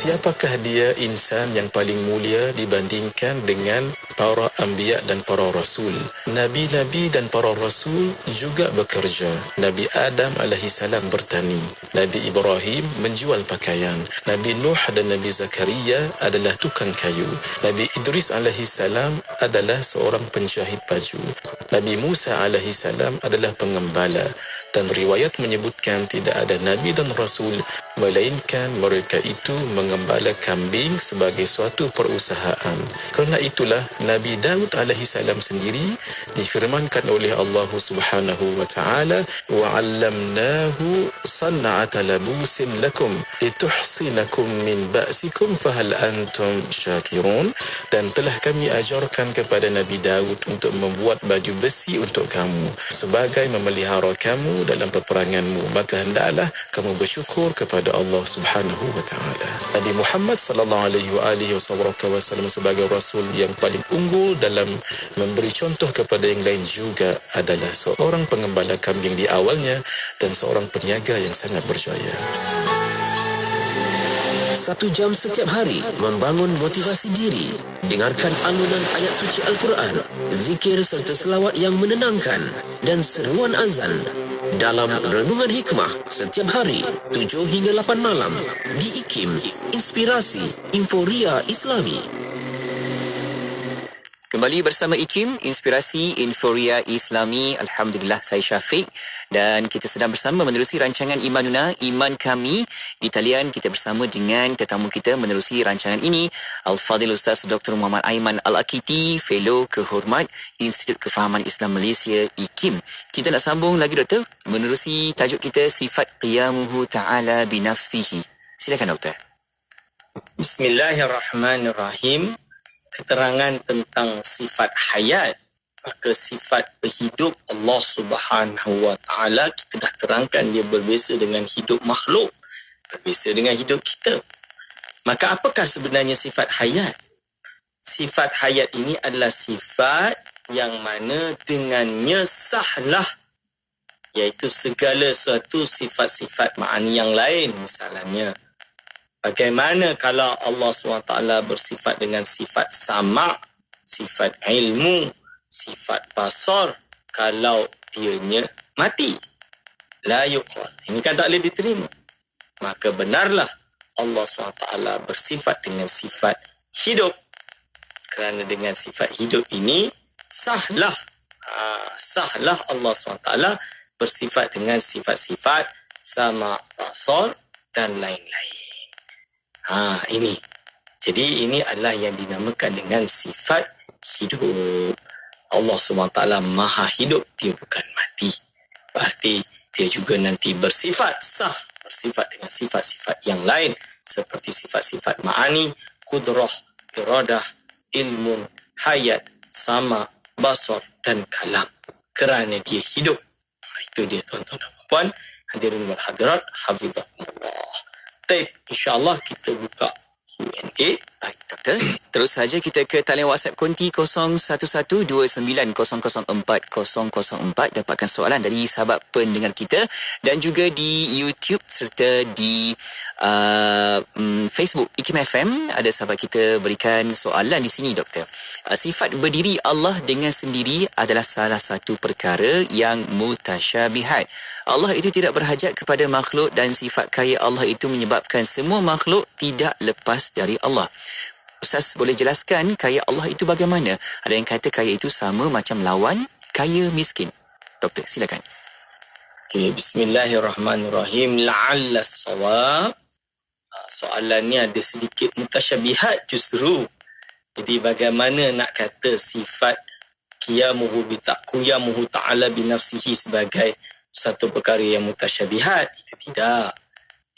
Siapakah dia insan yang paling mulia dibandingkan dengan para anbiya dan para rasul? Nabi-nabi dan para rasul juga bekerja. Nabi Adam alaihissalam bertani. Nabi Ibrahim menjual pakaian. Nabi Nuh dan Nabi Zakaria adalah tukang kayu. Nabi Idris alaihissalam adalah seorang penjahit baju. Nabi Musa alaihissalam adalah pengembala. Dan riwayat menyebutkan tidak ada nabi dan rasul melainkan mereka itu mengembala kambing sebagai suatu perusahaan. Kerana itulah Nabi Daud alaihissalam sendiri difirmankan oleh Allah Subhanahu wa taala, wa 'allamnahu san'ata labusin lakum lituhsinakum min ba'sikum fahal antum syakirun. Dan telah kami ajarkan kepada Nabi Daud untuk membuat baju besi untuk kamu sebagai memelihara kamu dalam peperanganmu, maka hendaklah kamu bersyukur kepada Allah Subhanahu wa taala. Nabi Muhammad sallallahu alaihi wasallam sebagai rasul yang paling unggul dalam memberi contoh kepada yang lain juga adalah seorang pengembala kambing di awalnya dan seorang peniaga yang sangat berjaya. 1 jam setiap hari membangun motivasi diri. Dengarkan alunan ayat suci Al-Quran, zikir serta selawat yang menenangkan dan seruan azan dalam Renungan Hikmah setiap hari 7 hingga 8 malam di IKIM, Inspirasi Inforia Islami. Kembali bersama IKIM, Inspirasi Inforia Islami. Alhamdulillah, saya Syafiq dan kita sedang bersama menerusi rancangan Imanuna, Iman Kami. Di talian kita bersama dengan tetamu kita menerusi rancangan ini, Al-Fadhil Ustaz Dr. Muhammad Aiman Al-Akiti, Fellow Kehormat Institut Kefahaman Islam Malaysia IKIM. Kita nak sambung lagi doktor, menerusi tajuk kita sifat qiyamuhu ta'ala binafsihi. Silakan doktor. Bismillahirrahmanirrahim. Keterangan tentang sifat hayat, maka sifat berhidup Allah Subhanahu wa taala kita dah terangkan dia berbeza dengan hidup makhluk, berbeza dengan hidup kita. Maka apakah sebenarnya sifat hayat? Sifat hayat ini adalah sifat yang mana dengannya sahlah, iaitu segala suatu sifat-sifat ma'ani yang lain. Misalnya, bagaimana kalau Allah SWT bersifat dengan sifat sama', sifat ilmu, sifat basar, kalau dianya mati? La yuqal. Ini kan tak boleh diterima. Maka benarlah Allah SWT bersifat dengan sifat hidup. Kerana dengan sifat hidup ini, sahlah Allah SWT bersifat dengan sifat-sifat sama', basar dan lain-lain. Ini. Jadi ini adalah yang dinamakan dengan sifat hidup. Allah SWT maha hidup, dia bukan mati. Berarti dia juga nanti bersifat sah bersifat dengan sifat-sifat yang lain seperti sifat-sifat ma'ani, kudrah, iradah, ilmu, hayat, sama, basar dan kalam. Kerana dia hidup. Itu dia tuan-tuan dan puan, hadirin wal hadirat, hafizakumullah. Baik, insya-Allah kita buka Q&A. Baik, Doktor. Terus saja kita ke talian WhatsApp konti 0112900404. Dapatkan soalan dari sahabat pendengar kita dan juga di YouTube serta di Facebook IKIM FM. Ada sahabat kita berikan soalan di sini, Doktor. Sifat berdiri Allah dengan sendiri adalah salah satu perkara yang mutasyabihat. Allah itu tidak berhajat kepada makhluk dan sifat kaya Allah itu menyebabkan semua makhluk tidak lepas dari Allah. Ustaz boleh jelaskan kaya Allah itu bagaimana? Ada yang kata kaya itu sama macam lawan kaya miskin. Doktor, silakan. Okay, bismillahirrahmanirrahim. La'alla as-sawab. Soalan ni ada sedikit mutasyabihat justru. Jadi bagaimana nak kata sifat qiyamuhu ta'ala binafsihi sebagai satu perkara yang mutasyabihat? Itu tidak.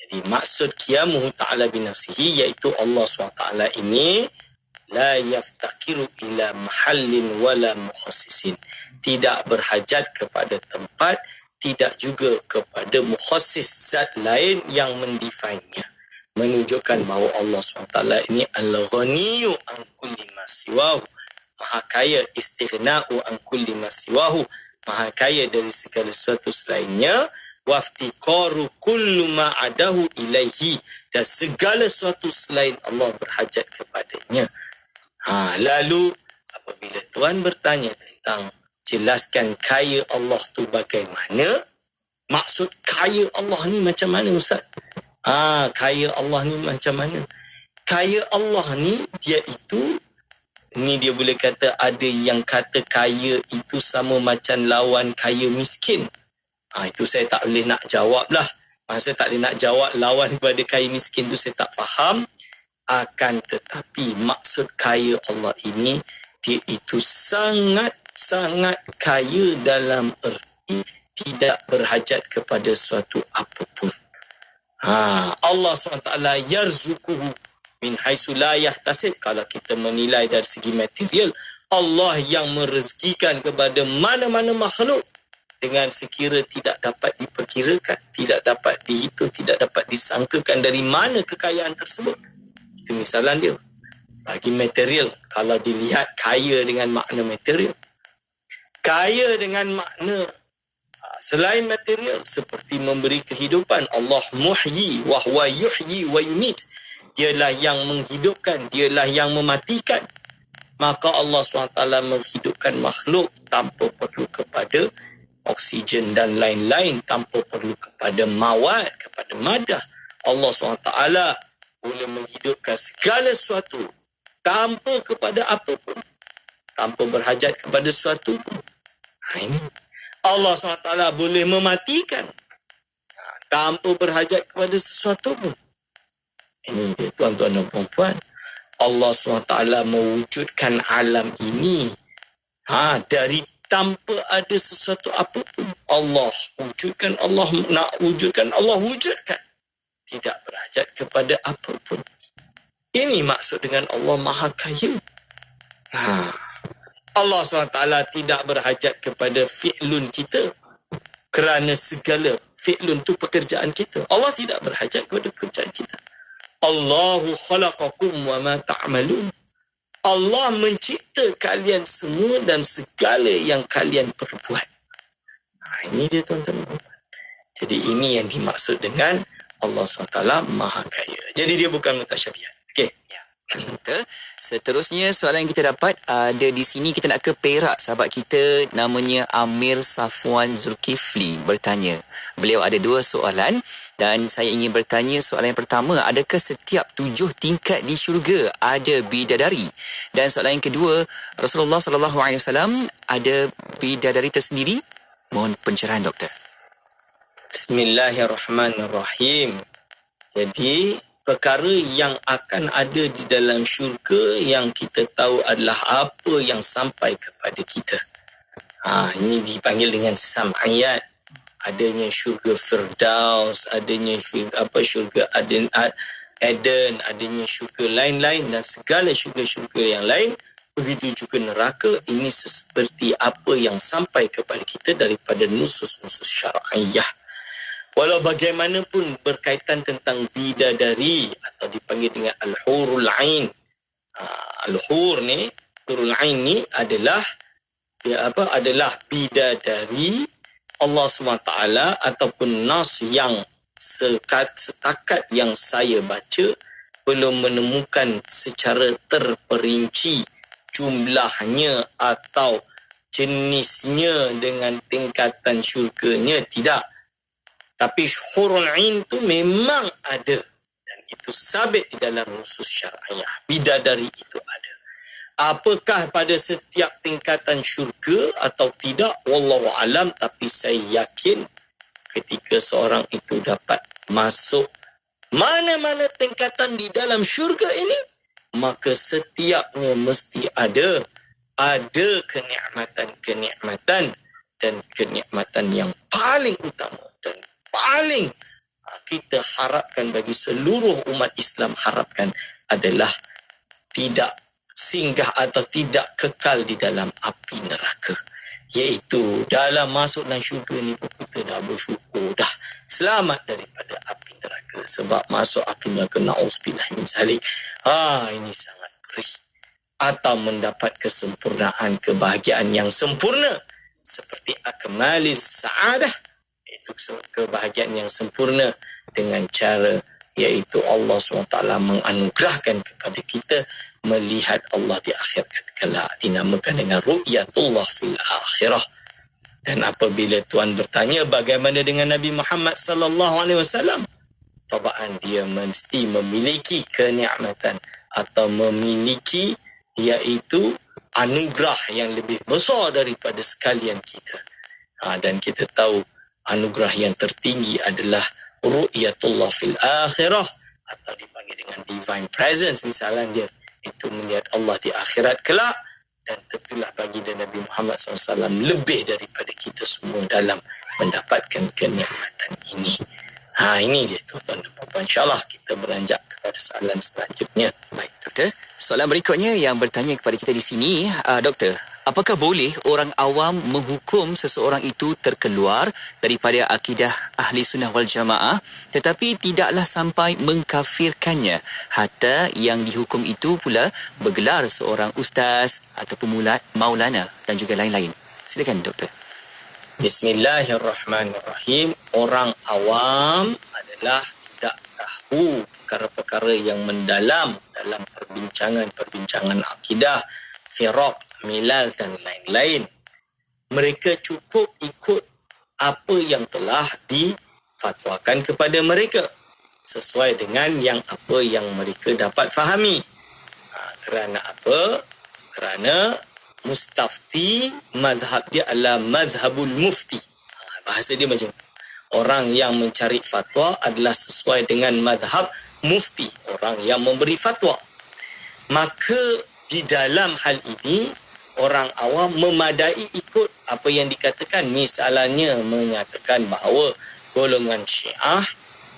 Jadi maksud qiyamuhu ta'ala binafsihi iaitu Allah SWT ini la yaftakiru ila mahallin wala mukhassisin. Tidak berhajat kepada tempat, tidak juga kepada mukhassis zat lain yang mendefinenya. Menunjukkan bahawa Allah SWT ini al-ghaniyyu an kulli ma siwahu. Maha kaya, istighna'u an kulli ma siwahu. Maha kaya dari segala sesuatu selainnya. Waftiqaru kullu ma adahu ilaihi. Dan segala sesuatu selain Allah berhajat kepadanya. Lalu apabila Tuan bertanya tentang jelaskan kaya Allah tu bagaimana, maksud kaya Allah ni macam mana Ustaz? Kaya Allah ni macam mana? Kaya Allah ni dia itu, ni dia boleh kata ada yang kata kaya itu sama macam lawan kaya miskin. Itu saya tak boleh nak jawab lah. Saya tak boleh nak jawab lawan kepada kaya miskin tu saya tak faham. Akan tetapi maksud kaya Allah ini, dia itu sangat kaya dalam erti tidak berhajat kepada suatu apapun. Allah SWT yarzuquhu min haitsu la yahtasib. Kalau kita menilai dari segi material, Allah yang merezekikan kepada mana-mana makhluk dengan sekira tidak dapat diperkirakan, tidak dapat dihitung, tidak dapat disangkakan dari mana kekayaan tersebut. Itu misalan dia. Bagi material, kalau dilihat kaya dengan makna material, kaya dengan makna selain material seperti memberi kehidupan. Allah muhyi wa huwa yuhyi wa yumit. Dialah yang menghidupkan, dialah yang mematikan. Maka Allah SWT menghidupkan makhluk tanpa perlu kepada oksigen dan lain-lain, tanpa perlu kepada mawad, kepada madah. Allah SWT boleh menghidupkan segala sesuatu tanpa kepada apapun, tanpa berhajat kepada sesuatu pun. Ini Allah SWT boleh mematikan tanpa berhajat kepada sesuatu pun. Ini dia tuan-tuan dan puan-puan. Allah SWT mewujudkan alam ini dari tanpa ada sesuatu apapun. Allah wujudkan, Allah nak wujudkan, Allah wujudkan. Tidak berhajat kepada apapun. Ini maksud dengan Allah Maha Kaya. Allah SWT tidak berhajat kepada fi'lun kita. Kerana segala fi'lun tu pekerjaan kita. Allah tidak berhajat kepada pekerjaan kita. Allahu khalaqakum wa ma ta'malun. Allah mencipta kalian semua dan segala yang kalian perbuat. Ini dia tuan-tuan. Jadi ini yang dimaksud dengan Allah SWT Maha Kaya. Jadi dia bukan mutasyabihat. Okey. Ya. Seterusnya soalan yang kita dapat ada di sini. Kita nak ke Perak. Sahabat kita namanya Amir Safwan Zulkifli bertanya. Beliau ada dua soalan dan saya ingin bertanya soalan yang pertama, adakah setiap 7 tingkat di syurga ada bidadari? Dan soalan yang kedua, Rasulullah SAW ada bidadari tersendiri? Mohon pencerahan doktor. Bismillahirrahmanirrahim. Jadi perkara yang akan ada di dalam syurga yang kita tahu adalah apa yang sampai kepada kita. Ini dipanggil dengan sam'iyat. adanya syurga Firdaus, adanya syurga Eden, adanya syurga lain-lain dan segala syurga-syurga yang lain. Begitu juga neraka. Ini seperti apa yang sampai kepada kita daripada nusus-nusus syar'iyah. Walau bagaimanapun berkaitan tentang bidadari atau dipanggil dengan al-hurul ain. Al-hur ni, hurul ain ni adalah bidadari Allah SWT ataupun nas yang setakat yang saya baca belum menemukan secara terperinci jumlahnya atau jenisnya dengan tingkatan syurganya, tidak. Tapi hurul ain tu memang ada dan itu sabit di dalam nusus syar'iyah. Bidadari itu ada. Apakah pada setiap tingkatan syurga atau tidak, wallahu alam, tapi saya yakin ketika seorang itu dapat masuk mana-mana tingkatan di dalam syurga ini, maka setiapnya mesti ada kenikmatan dan kenikmatan yang paling utama dan paling kita harapkan, bagi seluruh umat Islam harapkan, adalah tidak singgah atau tidak kekal di dalam api neraka. Iaitu dalam masuk dalam syurga ni kita dah bersyukur, dah selamat daripada api neraka. Sebab masuk api neraka, na'udzubillah min zalik, ini sangat perih. Atau mendapat kesempurnaan, kebahagiaan yang sempurna seperti akmalis sa'adah, iaitu kebahagiaan yang sempurna dengan cara iaitu Allah SWT menganugerahkan kepada kita melihat Allah di akhirat kelak, dinamakan dengan ru'yatullah fil akhirah. Dan apabila Tuhan bertanya bagaimana dengan Nabi Muhammad sallallahu alaihi wasallam, tabaan dia mesti memiliki kenikmatan atau memiliki iaitu anugerah yang lebih besar daripada sekalian kita. Dan kita tahu anugerah yang tertinggi adalah ru'yatullah fil akhirah atau dipanggil dengan divine presence, misalnya dia itu melihat Allah di akhirat kelak. Dan tentulah baginda Nabi Muhammad SAW lebih daripada kita semua dalam mendapatkan kenikmatan ini. Ini dia tuan-tuan dan puan-puan. InsyaAllah kita beranjak kepada soalan selanjutnya. Baik, Doktor. Soalan berikutnya yang bertanya kepada kita di sini, Doktor, apakah boleh orang awam menghukum seseorang itu terkeluar daripada akidah ahli sunnah wal jamaah tetapi tidaklah sampai mengkafirkannya, hatta yang dihukum itu pula bergelar seorang ustaz ataupun maulana dan juga lain-lain? Silakan, Doktor. Bismillahirrahmanirrahim. Orang awam adalah tidak tahu perkara-perkara yang mendalam dalam perbincangan akidah, firaq, milal dan lain-lain. Mereka cukup ikut apa yang telah difatwakan kepada mereka sesuai dengan apa yang mereka dapat fahami. Kerana apa? Kerana mustafti mazhab dia adalah mazhabul mufti. Bahasa dia macam orang yang mencari fatwa adalah sesuai dengan mazhab mufti, orang yang memberi fatwa. Maka di dalam hal ini orang awam memadai ikut apa yang dikatakan. Misalnya menyatakan bahawa golongan Syiah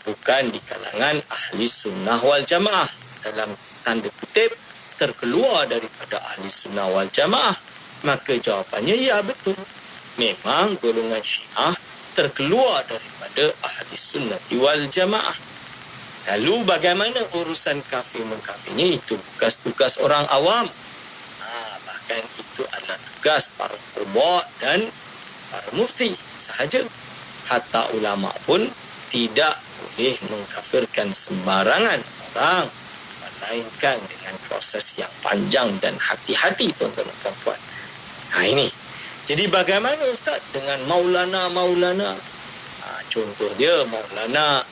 bukan di kalangan ahli sunnah wal jamaah, dalam tanda kutip terkeluar daripada ahli sunnah wal jamaah. Maka jawapannya ya, betul, memang golongan Syiah terkeluar daripada ahli sunnah wal jamaah. Lalu bagaimana urusan kafir mengkafirnya? Itu bukan tugas orang awam, bahkan itu adalah tugas para qudha dan para mufti sahaja. Hatta ulama pun tidak boleh mengkafirkan sembarangan orang, melainkan dengan proses yang panjang dan hati-hati, tuan-tuan dan puan-puan. Ini. Jadi bagaimana Ustaz dengan maulana? Contoh dia maulana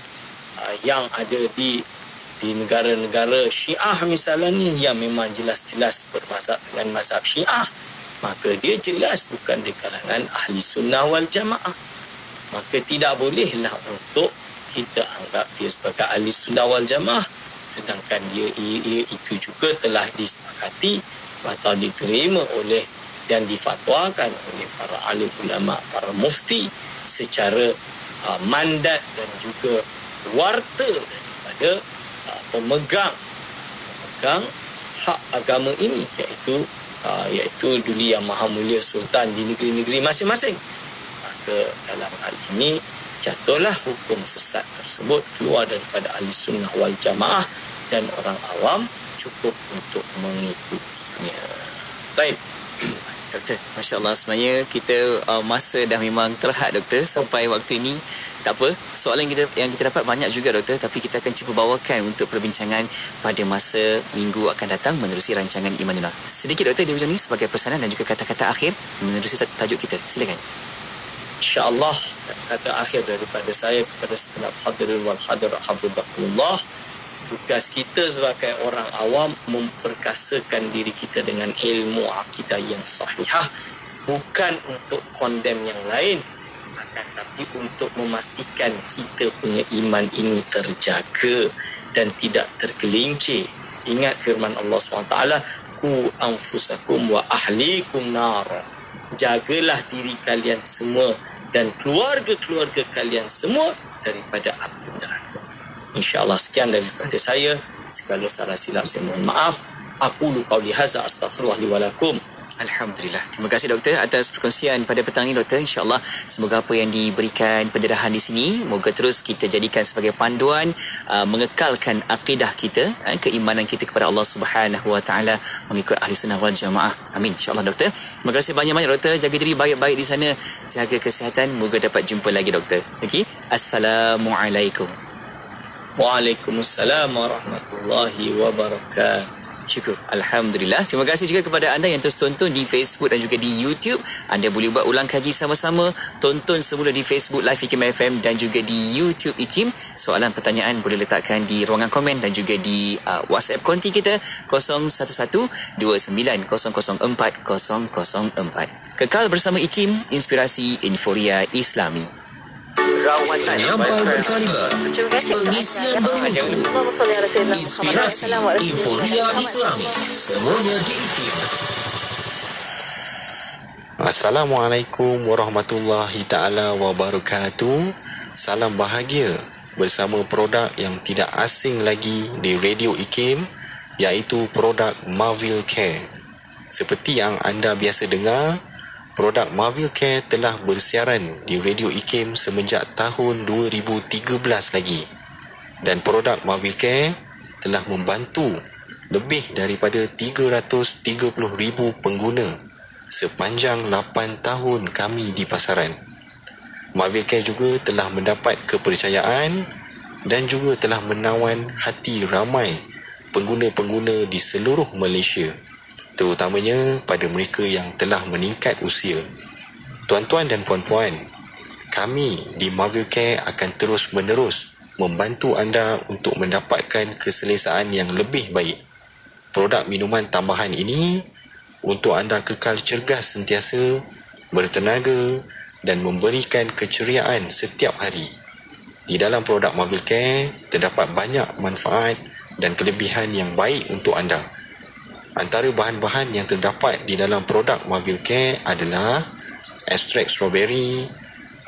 yang ada di negara-negara Syiah misalnya, yang memang jelas-jelas bermazhab dengan mazhab Syiah, maka dia jelas bukan di kalangan ahli sunnah wal jamaah. Maka tidak bolehlah untuk kita anggap dia sebagai ahli sunnah wal jamaah, sedangkan dia itu juga telah disepakati atau diterima oleh dan difatwakan oleh para alim ulama, para mufti secara mandat dan juga warta daripada pemegang hak agama ini, iaitu Duli Yang Maha Mulia Sultan di negeri-negeri masing-masing. Maka dalam hal ini jatuhlah hukum sesat tersebut keluar daripada ahli sunnah wal jamaah dan orang awam cukup untuk mengikutinya. Baik. Doktor, Masya Allah, sebenarnya kita masa dah memang terhad Doktor sampai waktu ini. Tak apa, soalan yang kita dapat banyak juga Doktor, tapi kita akan cuba bawakan untuk perbincangan pada masa minggu akan datang menerusi rancangan Imanullah. Sedikit Doktor di hujung ini sebagai pesanan dan juga kata-kata akhir menerusi tajuk kita. Silakan. InsyaAllah, kata akhir daripada saya kepada segenap hadirin wal hadirat hafizahullah, tugas kita sebagai orang awam memperkasakan diri kita dengan ilmu akidah yang sahihah, bukan untuk condemn yang lain, akan tapi untuk memastikan kita punya iman ini terjaga dan tidak tergelincir. Ingat firman Allah SWT, ku anfusakum wa ahlikum nara. Jagalah diri kalian semua dan keluarga-keluarga kalian semua daripada api neraka. InsyaAllah sekian daripada saya. Segala salah silap saya mohon maaf. Aqulu qauli hadza astaghfirullah li wa lakum. Alhamdulillah. Terima kasih Doktor atas perkongsian pada petang ini Doktor. InsyaAllah semoga apa yang diberikan pendedahan di sini moga terus kita jadikan sebagai panduan mengekalkan akidah kita, keimanan kita kepada Allah Subhanahu Wa Taala mengikut ahli sunnah wal jamaah. Amin insya-Allah Doktor. Terima kasih banyak-banyak Doktor. Jaga diri baik-baik di sana. Jaga kesihatan. Moga dapat jumpa lagi Doktor. Okey. Assalamualaikum. Waalaikumsalam warahmatullahi wabarakatuh. Syukur. Alhamdulillah. Terima kasih juga kepada anda yang terus tonton di Facebook dan juga di YouTube. Anda boleh buat ulang kaji sama-sama. Tonton semula di Facebook Live IKIM FM dan juga di YouTube IKIM. Soalan pertanyaan boleh letakkan di ruangan komen dan juga di WhatsApp konti kita 011290040004. Kekal bersama IKIM, inspirasi Inforia Islami. Penyampai berkaliber, pengisian bermutu, inspirasi Inforia Islami, semuanya di IKIM. Assalamualaikum warahmatullahi ta'ala wabarakatuh. Salam bahagia bersama produk yang tidak asing lagi di Radio IKIM, iaitu produk Marvel Care. Seperti yang anda biasa dengar, produk Marvel Care telah bersiaran di Radio IKIM semenjak tahun 2013 lagi. Dan produk Marvel Care telah membantu lebih daripada 330,000 pengguna sepanjang 8 tahun kami di pasaran. Marvel Care juga telah mendapat kepercayaan dan juga telah menawan hati ramai pengguna-pengguna di seluruh Malaysia, terutamanya pada mereka yang telah meningkat usia. Tuan-tuan dan puan-puan, kami di Marvel Care akan terus-menerus membantu anda untuk mendapatkan keselesaan yang lebih baik. Produk minuman tambahan ini untuk anda kekal cergas sentiasa, bertenaga dan memberikan keceriaan setiap hari. Di dalam produk Marvel Care terdapat banyak manfaat dan kelebihan yang baik untuk anda. Antara bahan-bahan yang terdapat di dalam produk Marvel Care adalah ekstrak strawberry,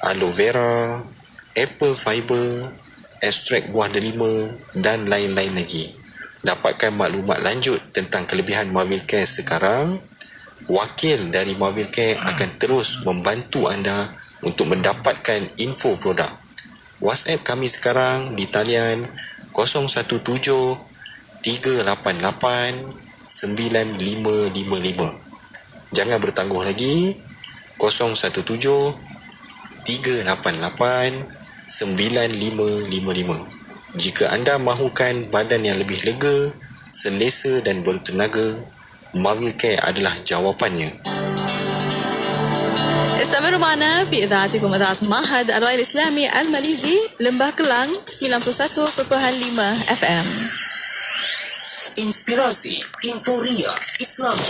aloe vera, apple fiber, ekstrak buah delima dan lain-lain lagi. Dapatkan maklumat lanjut tentang kelebihan Marvel Care sekarang. Wakil dari Marvel Care akan terus membantu anda untuk mendapatkan info produk. WhatsApp kami sekarang di talian 017-388-9555. Jangan bertangguh lagi. 017-388-9555. Jika anda mahukan badan yang lebih lega, selesa dan bertenaga, Marvel Care adalah jawapannya. استمروا معنا في إذاعتكم إذاعة معهد الرأي الإسلامي الماليزي لمبah Kelang 91.5 FM. Inspirasi Inforia Islami.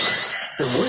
Semua